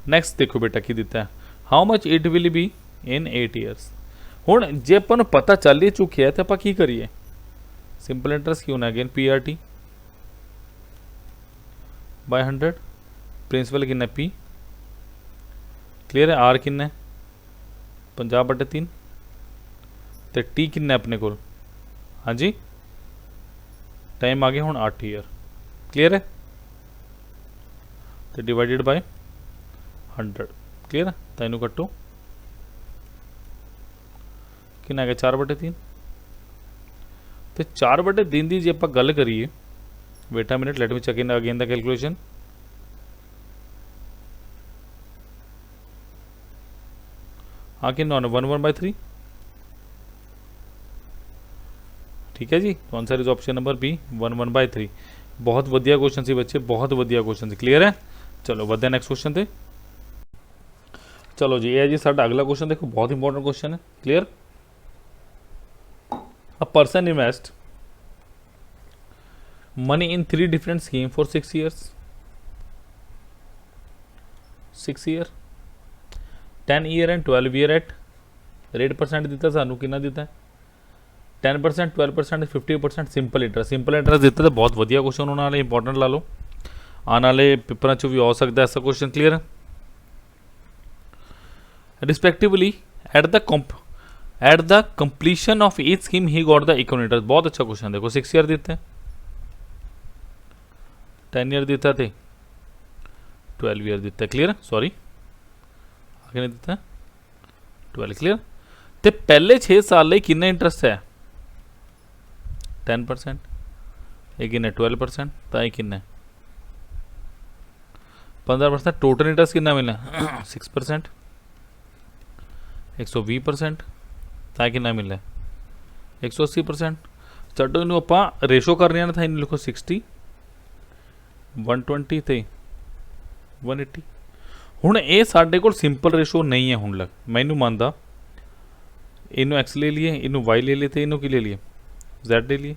नेक्स्ट देखो बेटा की दिता है how much it will be in 8 years. हुण जे अपन पता चल ही चुकी है तो आप की करिए सिंपल इंटरेस्ट क्यों ना अगेन PRT/100 प्रिंसिपल कितना P, क्लियर है। आर कितना 50/3 तो टी कितना अपने को, हाँ जी टाइम आ गया हूँ 8 ईयर, क्लियर है। तो डिवाइडेड बाय 100, क्लियर है। तो इनू कट्टो कितना आ गया 4/3। तो 4/3 की जे आप गल करिए wait a minute let me check in again the calculation. हाँ कि 1/3, ठीक है जी। तो answer is option number B 1/3। बहुत वधिया क्वेश्चन सी बच्चे, बहुत वधिया क्वेश्चन सी, क्लियर है। चलो बढ़ते नेक्स्ट क्वेश्चन पे। चलो जी ये है जी साडा अगला क्वेश्चन, देखो बहुत इंपॉर्टेंट क्वेश्चन है, clear. A person invest money in 3 different scheme for 6 years, 6 year, 10 year and 12 year at rate percent दिता सानू कितना दिता है 10%, 12%, 50%, सिंपल इंटरस्ट दिता तो बहुत वधिया क्वेश्चन होने वाले, इंपॉर्टेंट ला लो, आने वाले पेपर चो भी आ सकता है ऐसा question. Clear. Respectively at the completion of each scheme he got the equal interest, बहुत अच्छा क्वेश्चन। देखो 6 ईयर देते हैं, 10 ईयर देता थे, 12 ईयर देता है। क्लियर। सॉरी आगे नहीं देता 12। क्लियर। तो पहले 6 साल लिए कितना इंटरेस्ट है 10%, ये कितना 12%, तो ये कितना 15%। टोटल इंटरेस्ट कितना मिला 6%, 120%, तो कितना मिला 180%। चलो इन आप रेशो कर रहे हैं था, इन लिखो 60, 120 थे 180। हुण ये साडे कोल सिंपल रेशो नहीं है हुण लग, मैं इनू मानदा, इनू एक्स ले लिए, इनू वाई ले लिए, तो इनू की ले लिए जैड ले लिए,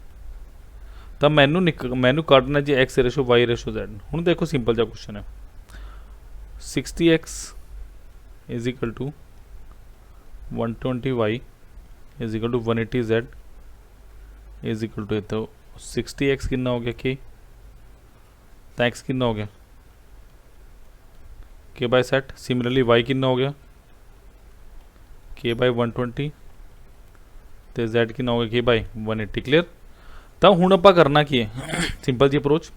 तब मैनू काटना जी x ratio y ratio z. हुण देखो सिंपल जा क्वेश्चन है, 60x is equal to 120y is equal to 180z is equal to, तो 60x कितना हो गया के, तो एक्स कितना हो गया के बाय सेट। सिमिलरली y कितना हो गया के बाय 120, तो z कितना हो गया के बाय 180। क्लियर। तब हुण आपां करना की है सिंपल जी अप्रोच,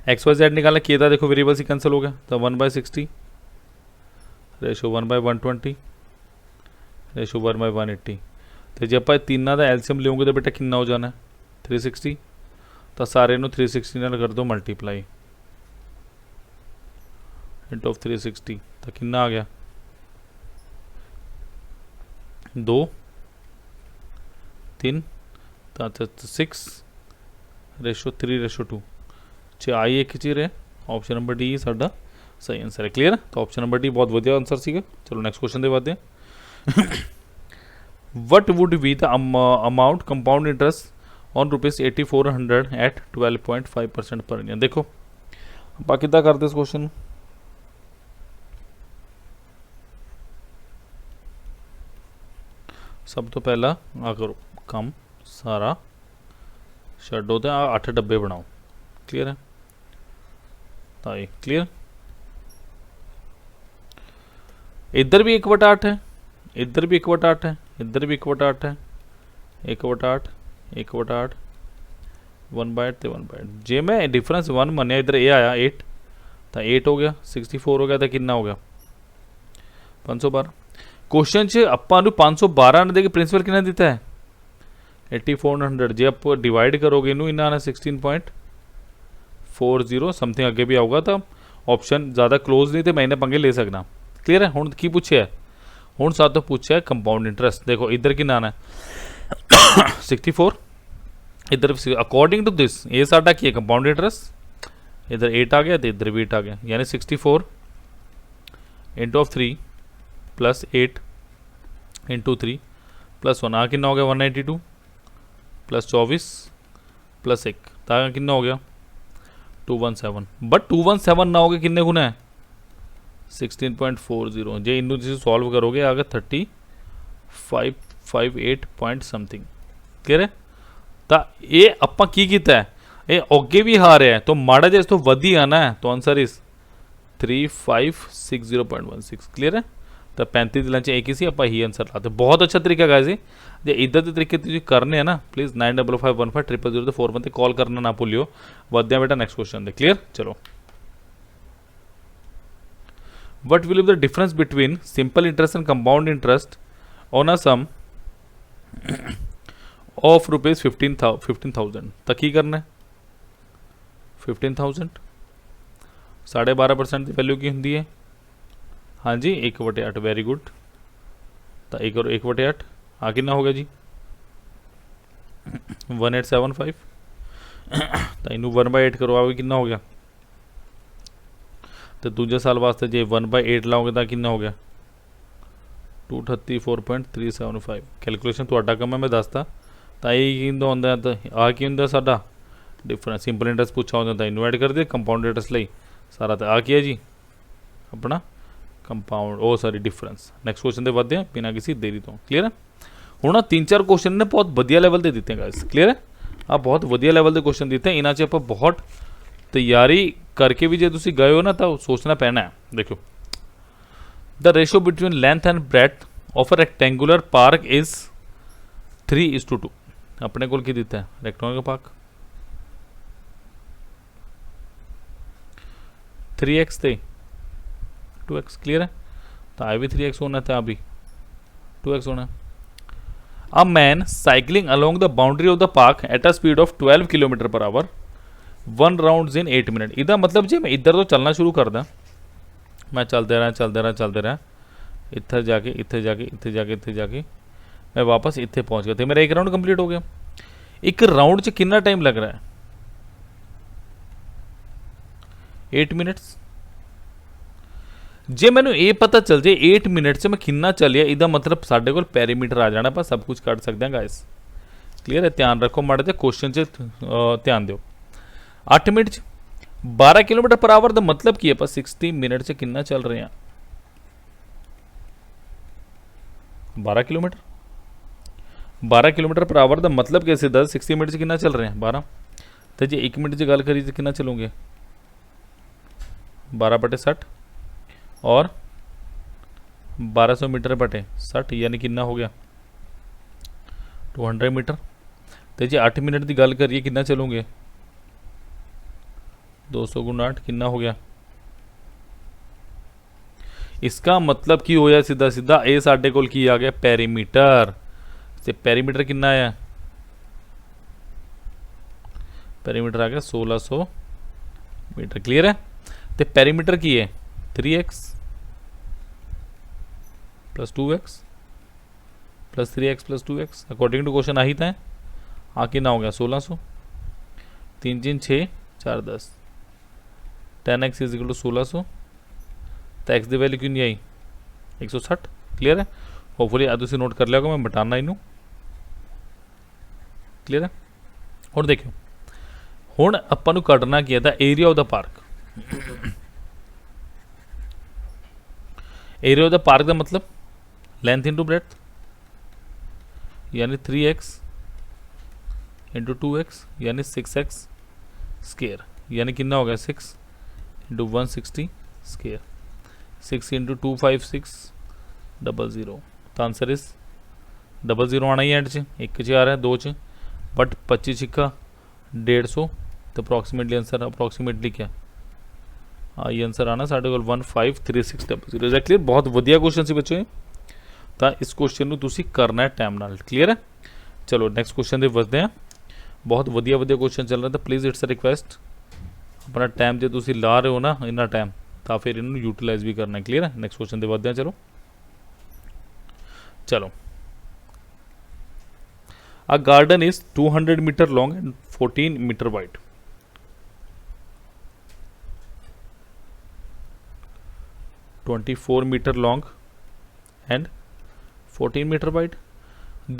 एक्स वाई जेड निकालना, के दा देखो वेरिएबल से कैंसिल हो गया, तो 1/60 रेशो 1/120 रेशो 1/180। तो जो आप तीनों का एलसीएम लेंगे तो बेटा कितना हो जाना है 360, तो सारे 360 नाल कर दो मल्टीप्लाई इंटू 360, तो कितना आ गया 2 3, तो 6 रेशो 3 रेशो 2, आई एक चीज है। ऑप्शन नंबर डी साडा सही आंसर है। क्लियर। तो ऑप्शन नंबर डी बहुत वधिया आंसर सीगा। चलो नेक्स्ट क्वेश्चन दे बाते हैं। What would be the amount compound interest on ₹8400 at 12.5% per year. देखो आप कितना करते इस क्वेश्चन, सब तो पहला आ करो कम सारा छड्डो तो 8 डब्बे बनाओ। क्लियर है ताई। क्लियर। इधर भी 1/8 है, इधर भी 1/8 है, इधर भी 1/8 है, 1/8 1/8 1/8 तो 1/8। जे मैं डिफरेंस 1 मनिया इधर ए आया 8, तो 8 हो गया, 64 हो गया, तो कितना हो गया 512। क्वेश्चन च आपां नूं 512 ने दे के प्रिंसिपल कितना दिता है 8400। जे आप डिवाइड करोगे इनू इन्ना 16.40 समथिंग आगे भी आऊगा, तो ऑप्शन ज़्यादा क्लोज नहीं, तो मैं इन्हें पंगे ले सकना। क्लियर है। हुण की पूछे हुण साथ तो पूछा है कंपाउंड इंटरेस्ट। देखो इधर की नाना है 64, इधर अकॉर्डिंग टू दिस ये साडा की है कंपाउंड इंटरेस्ट, इधर 8 आ गया, तो इधर भी 8 आ गया, यानी 64 इंटू 3 प्लस 8 इंटू 3 प्लस 1 आ कितना हो गया 192 प्लस 24 प्लस 1 ताकि कितना हो गया 217। बट 217 ना हो गया किन्ने गुना है 16.40। जे इनू जिसे सॉल्व करोगे आ गया 3558 पॉइंट समथिंग। क्लियर है। तो ये आपां की कीता है, ये अगे भी हार है, तो माड़ा जिहा इस तो वधी आना है, तो आंसर इज 3560.16। क्लियर है। तो 35 दिलों एक ही सी आप ही आंसर लाते। बहुत अच्छा तरीका गाइस जी। जे इधर के तरीके तुझे करने हैं ना, प्लीज़ 95551500 41 पर कॉल करना ना भूलियो। वधदे बेटा नेक्स्ट क्वेश्चन दे। क्लियर। चलो what will be the difference between simple interest and compound interest on a sum of ₹15,000। तो की करना है 15,000 12.5% की वैल्यू की होंगी है। हाँ जी 1/8 वेरी गुड। तो 1/8 आ कितना हो गया जी 1875। तो इनू 1/8 करो आ कितना हो गया, तो दूजे साल वास्ते जे 1/8 लाओगे तो कितना हो गया 234.375। कैलकुलेशन तुहाडा कम है मैं दसता। तो ये की होंदा, तो आ की होंदा साडा डिफरेंस सिंपल इंटरेस्ट पूछा होता तो इन्वाइट कर दिया, कंपाउंड इंटरेस्ट ਲਈ ਸਾਰਾ ਤਾਂ ਆ किया जी अपना कंपाउंड ओ सॉरी डिफरेंस। नैक्सट क्वेश्चन ਤੇ ਵਧਦੇ ਹਾਂ ਬਿਨਾਂ ਕਿਸੇ ਦੇਰੀ ਤੋਂ। क्लियर है? ਹੁਣ ਆ 3-4 क्वेश्चन ने बहुत ਵਧੀਆ ਲੈਵਲ ਤੇ ਦਿੱਤੇ ਗਾਇਸ। क्लियर है? ਆ ਬਹੁਤ ਵਧੀਆ ਲੈਵਲ ਦੇ क्वेश्चन ਦਿੱਤੇ, ਇਹਨਾਂ 'ਚ ਆਪਾਂ ਬਹੁਤ ਤਿਆਰੀ ਕਰਕੇ ਵੀ ਜੇ ਤੁਸੀਂ ਗਏ ਹੋ ਨਾ ਤਾਂ ਸੋਚਣਾ ਪੈਣਾ ਹੈ। ਦੇਖੋ the ratio between length and breadth of a rectangular park is 3:2। अपने को की दिता है रेक्टेंगुलर पार्क 3x थे 2x। क्लियर है? तो आ भी 3x होना था, अभी 2x होना। A man cycling along the boundary of the park eight a speed of 12 kilometre per our 1 round in 8 minute. इदा मतलब जी मैं इधर तो चलना शुरू कर दा, मैं चलते रहा इत्थे जाके इत्थे जाके इत्थे जाके इत्थे जाके मैं वापस इत्थे पहुंच गया, तो मेरा एक राउंड कंप्लीट हो गया। एक राउंड च कितना टाइम लग रहा है? 8 मिनट्स। जे मैंने ये पता चल जाए 8 मिनट से मैं कितना चलिया, इदा मतलब साढ़े को पैरीमीटर आ जाना, आप सब कुछ कट सकते हैं गाइस। क्लियर है? ध्यान रखो माड़े जे क्वेश्चन च ध्यान दो। 8 मिनट 12 किलोमीटर पर आवर का मतलब की है, आप 60 मिनट से कितना चल रहे हैं? 12 किलोमीटर पर आवर का मतलब कैसे 10 60 मिनट से कितना चल रहे हैं 12। तो जी 1 मिनट की गल करी तो कितना चलोगे 12/60 और 1200 मीटर बटे 60 यानी कितना हो गया 200 मीटर। तो जी 8 मिनट की गल करिए कितना चलोगे 200 × 8 कितना हो गया। इसका मतलब की होया सीधा सीधा ये साढ़े कोल की आ गया पैरीमीटर। ते पैरीमीटर कितना आया? पैरीमीटर आ गया 1600 मीटर। क्लियर है? तो पैरीमीटर की है 3x + 2x + 3x + 2x according to question आही था। आ कितना हो गया 1600, 3 3 6 4 10 10x = 1600। तो एक्स की वैल्यू क्यों नहीं आई 160। क्लियर है? होपफुली अब तुम नोट कर लिया मैं बटाना इनू। क्लियर है? और देखो हुण आपां नूं कढना की था area of the park. Area of the park का मतलब लेंथ इंटू ब्रेथ यानी 3x × 2x यानी 6x स्क्वायर यानी कितना हो गया 6 × 160 स्क्वायर 6 × 2 5 6 00। तो आंसर इज 00 आना ही एंड च, एक च आ रहा है 2 च, बट 25 छिक्का 150। तो अप्रोक्सीमेटली आंसर अप्रोक्सीमेटली क्या ये आंसर आना साढ़े को 153600। Is clear? बहुत वधिया क्वेश्चन से बच्चों। तो इस क्वेश्चन को तुसी करना है टाइम नाल। क्लियर है? चलो नैक्सट क्वेश्चन दे वधदे हैं। बहुत वधिया क्वेश्चन चल रहा था, प्लीज़ इट्स अ रिक्वेस्ट अपना टाइम जो तुसी ला रहे हो ना इन्ना टाइम तो फिर इन्हू यूटिलाइज भी करना है। क्लियर है? नैक्सट क्वेश्चन दे वधदे हैं। चलो चलो A garden is 200 meter long and 14 meter wide. (24 meter long and 14 meter wide.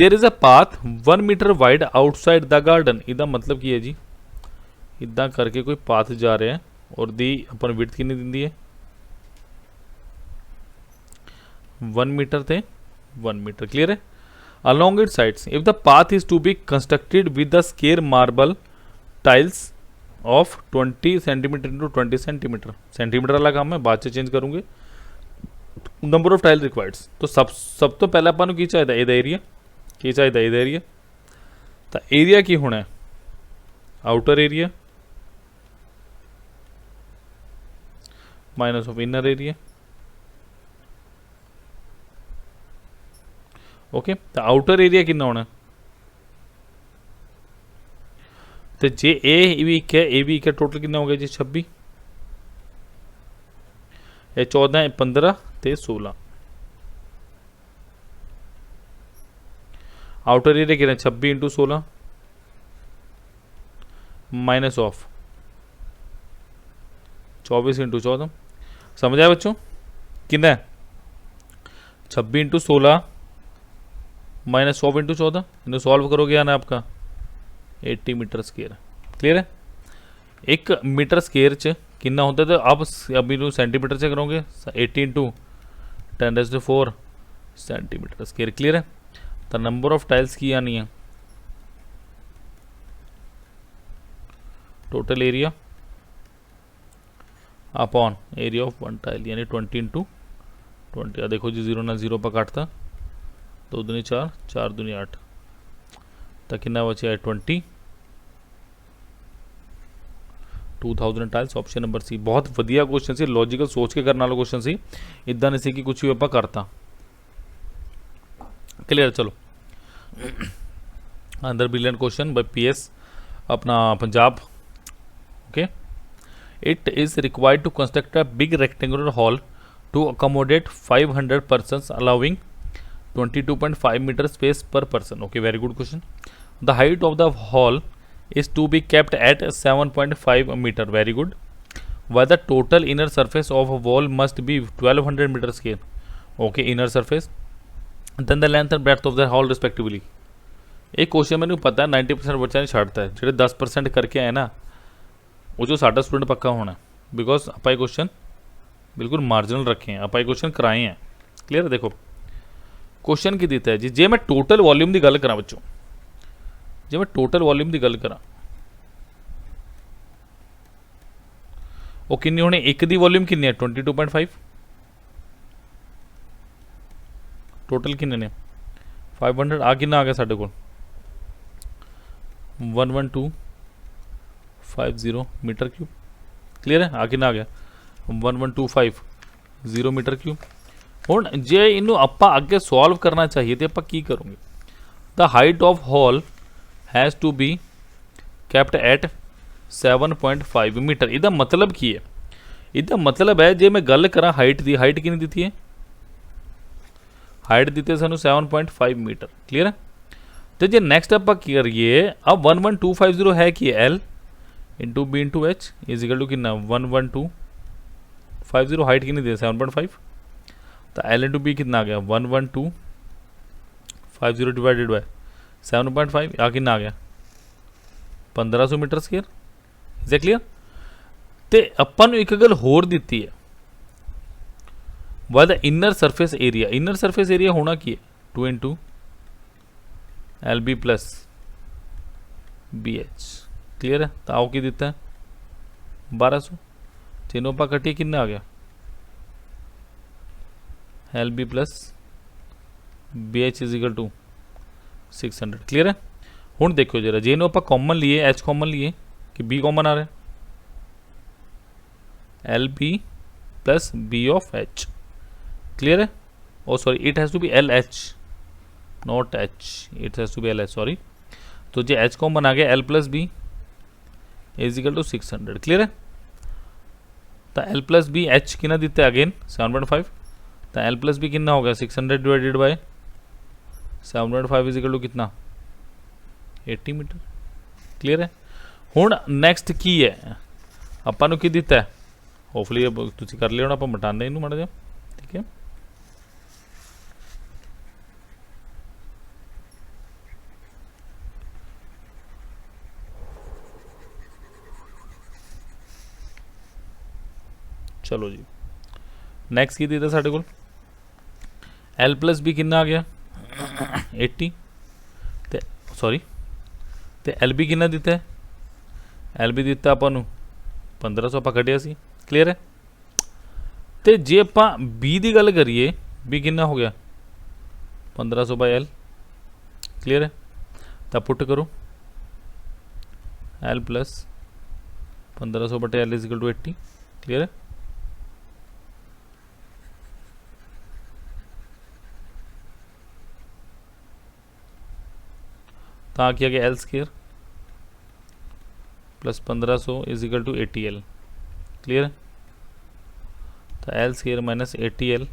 There is a path 1 meter wide outside the garden. इदा मतलब की है जी इदा करके कोई पाथ जा रहे हैं और दी अपन विड्थ कितनी दिंदी है 1 मीटर थे 1 मीटर। क्लियर है? Along its sides, if the path is to be constructed with the square marble tiles of 20 cm into 20 cm, centimetre वाला काम मैं बाद से चेंज करूँगे। नंबर ऑफ टाइल रिक्वायर्ड, तो सब तो पहले अपन की चाहिए ਇਹਦਾ एरिया की चाहिए ਇਹਦਾ एरिया। तो एरिया की होना है outer area minus of inner area. Okay तो आउटर एरिया कितना होना तो जे ए भी एक है ए भी एक है टोटल कितना हो गया जी 26 ये 14 15 ते 16 आउटर एरिया कितना 26 × 16 माइनस ऑफ 24 × 14 समझ आया बच्चों कितना 26 × 16 माइनस 100 × 14 इन्हें सॉल्व करोगे आना आपका 80 मीटर स्क्वायर। क्लियर है। 1 मीटर स्केयर च कितना होता है, तो आप अभी नु सेंटीमीटर से करोगे 80 इंटू 10⁴ सेंटीमीटर स्केयर। क्लियर है। तो नंबर ऑफ टाइल्स की आनी है, total area upon area of 1 tile, यानी 20 इंटू 20। देखो जी 0 ना 0 पर काटता, 2 दूनी 4, 4 दूनी 8, तो कितना बचे है 20,000 टाइल्स। ऑप्शन नंबर सी। बहुत वधिया क्वेश्चन सी, लॉजिकल सोच के करने वाला क्वेश्चन सी, इदा नहीं सी कि कुछ भी आप करता। क्लियर। चलो अंदर ब्रिलियंट क्वेश्चन बाय PS अपना पंजाब। Okay. It is required to construct a big rectangular hall to accommodate 500 persons allowing 22.5 metre space per person. Okay, very good question. The height of the hall is to be kept at 7.5 meter. Very good. Why the total inner surface of a wall must be 1200 meter square. Okay, inner surface. Then the length and breadth of the hall respectively. एक question मैंने पता है 90% बच्चा नहीं छाड़ता है, जो 10% करके आए ना वो जो साडा स्टूडेंट पक्का होना, बिकॉज आप क्वेश्चन बिल्कुल मार्जिनल रखे हैं, आप क्वेश्चन कराए हैं। क्लियर है। देखो क्वेश्चन की देता है जी, जे मैं टोटल वॉल्यूम की गल करा बच्चों, जे मैं टोटल वॉल्यूम की गल करा वो किन्नी होनी, एक दी वॉल्यूम किन्नी है 22.5, टोटल किन्ने ने 500। आ किन्ना आ गया साढ़े को 11250 मीटर क्यूब। क्लियर है। आ किन्ना आ गया 11250 मीटर क्यूब। हुण जे इनू आपां अगे सॉल्व करना चाहिए तो आपां की करोगे, the height of hall has to be kept at 7.5 metre. इहदा मतलब की है, इहदा मतलब है जे मैं गल करा हाइट दी, हाइट कितनी दी है, हाइट दी है सानू 7.5 मीटर। क्लियर है। तो जे नेक्स्ट आप करिए, अब 11250 है कि L into B into H is equal to कितना 11250, हाइट कितनी दी 7.5, तो L इंटू B कितना आ गया 11250 डिवाइडेड बाय 7.5, आ कितना आ गया 1500 मीटर स्क्वायर। Is clear. तो अपन एक गल होर दी है, why the inner surface area, inner surface area होना की है 2 into LB plus BH। Clear है। तो आओ की दिता है 1200, तीनों पा कटिए कितना आ गया LB plus BH is equal to 600। Clear है। हुण देखो जरा, जे आप कॉमन लिए H कॉमन लिए कि B कॉमन आ रहा है, LB plus B of H। Clear है। Oh sorry, it has to be LH not H, it has to be LH sorry. तो जे H कॉमन आ गया L plus B is equal to 600। Clear है। तो L plus B H कितना दिता है अगेन 7.5, तो L प्लस B कितना हो गया 600 divided by 7.5 is equal to कितना 80 मीटर। क्लियर है। हुण नैक्सट की है आपां नूं की दिता है, होपफुली तुसीं कर लिया होना, आपां मिटाने इनू माड़ा जिहा। ठीक है। चलो जी नैक्सट की दिता साडे कोल L प्लस B कितना आ गया 80, तो सॉरी तो LB कितना दिता है, LB दिता आपां नूं 1500 आपां कटिया सी। क्लियर है। तो जे आपां B की गल करिए, B कितना हो गया 1500 बाय L। क्लियर है। तो पुट करो L प्लस 1500 बटे L is equal to 80। Clear है। तो आ किया गया L square plus 1500 is equal to 80L। Clear है। तो L square minus 80L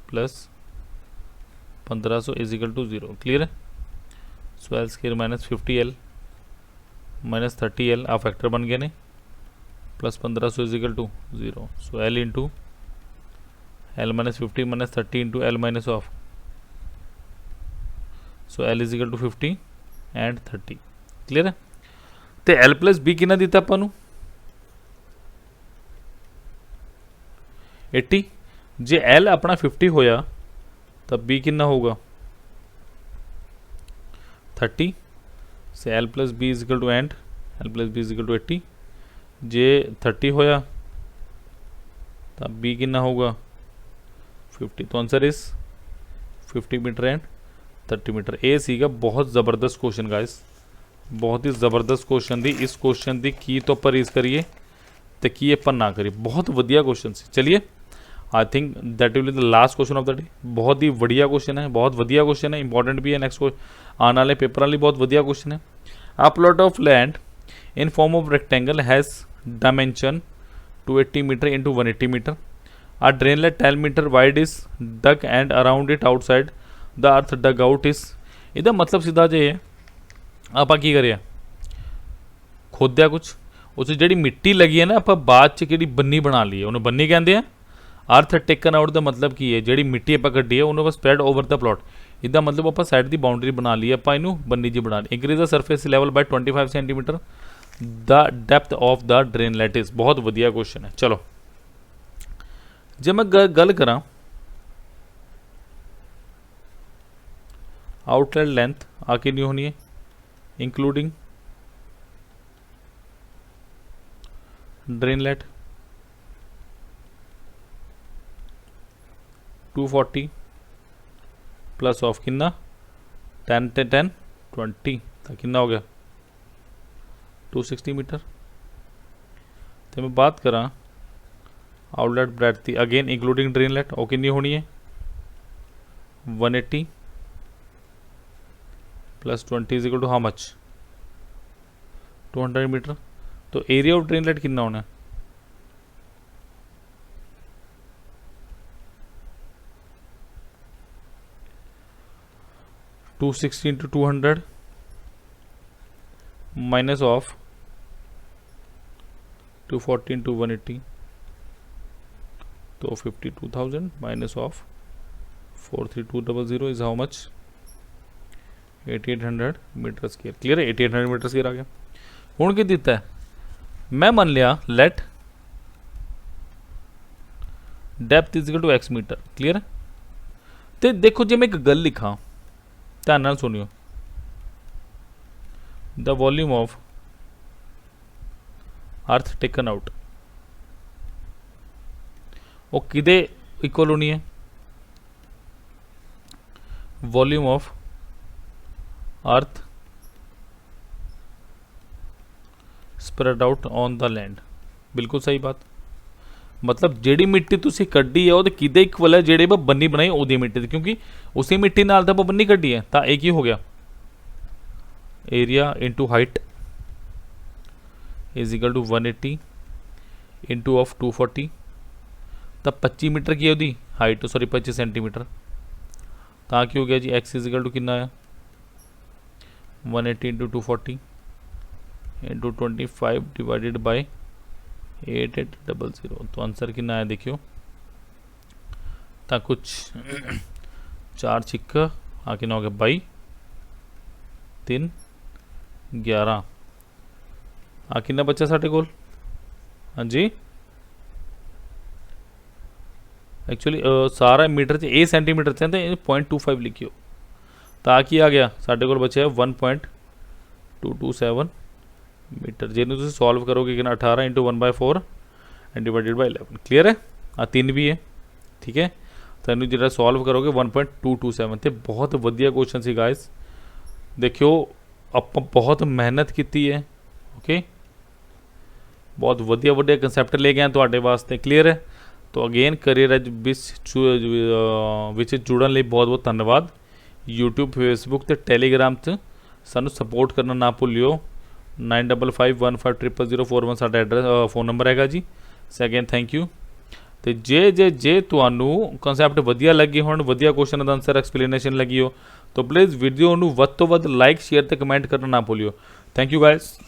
plus 1500 is equal to 0। Clear है। So L square minus 50L minus 30L आ फैक्टर बन गए ने, plus 1500 is equal to 0। So L into L minus 50 minus 30 into L minus of, so L is equal to 50 and 30। Clear है। ਤੇ l+b ਕਿੰਨਾ ਦਿੱਤਾ ਆਪਾਂ ਨੂੰ 80। ਜੇ l ਆਪਣਾ 50 ਹੋਇਆ ਤਾਂ b ਕਿੰਨਾ ਹੋਊਗਾ 30। ਸੇ l+b and l+b 80। ਜੇ 30 ਹੋਇਆ ਤਾਂ b ਕਿੰਨਾ ਹੋਊਗਾ 50। तो answer is 50 metre and 30 metre. ये सीगा बहुत ज़बरदस्त क्वेश्चन गाइस, बहुत ही ज़बरदस्त क्वेश्चन दी। इस क्वेश्चन दी की तो पर रीज करिए तो की अपन ना करिए, बहुत वधिया क्वेश्चन सी। चलिए I think that will be the last question of the day. बहुत ही बढ़िया क्वेश्चन है, बहुत वधिया क्वेश्चन है, इंपॉर्टेंट भी है। नेक्स्ट आने वाले पेपर वाली बहुत वधिया क्वेश्चन है। A plot of land in form of rectangle has dimension 280 metre into 180 metre. A drainlet 10 meter wide is dug and around it outside the earth dug out is। ਇਹਦਾ ਮਤਲਬ ਸਿੱਧਾ ਜੇ ਹੈ ਆਪਾਂ ਕੀ ਕਰਿਆ ਖੋਦਿਆ ਕੁਝ, ਉਸ ਜਿਹੜੀ ਮਿੱਟੀ ਲੱਗੀ ਹੈ ਨਾ ਆਪਾਂ ਬਾਅਦ ਚ ਕਿਹੜੀ ਬੰਨੀ ਬਣਾ ਲਈ ਹੈ, ਉਹਨੂੰ ਬੰਨੀ ਕਹਿੰਦੇ ਆ। ਅਰਥ ਟੇਕਨ ਆਊਟ ਦਾ ਮਤਲਬ ਕੀ ਹੈ ਜਿਹੜੀ ਮਿੱਟੀ ਆਪਾਂ ਕੱਢੀ ਹੈ ਉਹਨੂੰ ਆਪਾਂ ਸਪਰੈਡ ਓਵਰ ਦਾ ਪਲਾਟ। ਇਹਦਾ ਮਤਲਬ ਆਪਾਂ ਸਾਈਡ ਦੀ ਬਾਉਂਡਰੀ ਬਣਾ ਲਈ ਆਪਾਂ ਇਹਨੂੰ ਬੰਨੀ ਜੀ ਬਣਾ ਲਈ। Increase the surface level by 25 centimetre the depth of the drainlet is. ਬਹੁਤ ਵਧੀਆ ਕੁਐਸਚਨ ਹੈ। ਚਲੋ ਜੇ मैं गल करा आउटलेट लेंथ आके नहीं होनी है इंक्लूडिंग ड्रेनलेट 240 प्लस ऑफ कितना 10 10 20 तो कितना हो गया 260 मीटर। तो मैं बात करा आउटलेट ब्रेथ थी अगेन इंक्लूडिंग ड्रेनलेट और कितनी होनी है 180 plus 20 is equal to how much 200 metre. तो एरिया ऑफ ड्रेनलेट कितना होना है 260 इंटू 200 माइनस ऑफ 240 इंटू 180 तो 52,000 minus of 43200 is how much 8800 metre square. Clear है 8800 मीटर स्क्वायर आ गया। हुण की दिता है मैं मान लिया let depth is equal to x metre. Clear है। तो देखो जे मैं एक गल लिखा ध्यान नाल सुनियो the volume of earth taken out वो किदे इक्वल होनी है volume of earth spread out on the land. बिल्कुल सही बात। मतलब जेड़ी मिट्टी तुसी कड्डी है वो किदे इक्वल है जेड़ी बन्नी बनाई ओदी मिट्टी, क्योंकि उसी मिट्टी नाल तो बन्नी कड्डी है। तो एक ही हो गया area into height is equal to 180 into of 240 तब 25 मीटर की है हाइट, सॉरी 25 सेंटीमीटर। तो की हो गया जी एक्स इजिकल टू कितना है 180 इंटू 240 इंटू 25 डिवाइडेड बाई 8800। तो आंसर कितना है देखियो तो कुछ 4 छिक्का आ कितना हो गया बाई 3 11 आ कितना बच्चा साढ़े कोल। हाँ जी एक्चुअली सारा मीटर च ए सेंटीमीटर से 0.25 लिखियो तो आ की आ गया साढ़े कोल बचे 1.227 मीटर। जिन्हें तुम सॉल्व करोगे कि 18 into 1/4 and divided by 11। Clear है। 3 भी है ठीक है। तो इन जो सॉल्व करोगे 1.227 थे। बहुत वधिया क्वेश्चन सी गाइस। देखियो आप बहुत मेहनत की है। ओके बहुत वधिया वधिया कंसैप्ट ले गए थोड़े वास्ते। क्लीयर है। तो अगेन करियर एज विच जुड़न लिए बहुत बहुत धन्यवाद। यूट्यूब फेसबुक ते टैलीग्राम च सानू सपोर्ट करना ना भूलियो। 9551500041 साडा एड्रैस फोन नंबर हैगा जी। Second thank you. तो जे तुहानू कंसैप्ट वधिया लगे होण वधिया क्वेश्चन दा आंसर एक्सप्लेनेशन लगी हो तो प्लीज़ वीडियो नू वध तो वध लाइक शेयर ते कमेंट करना ना भूलियो। Thank you guys.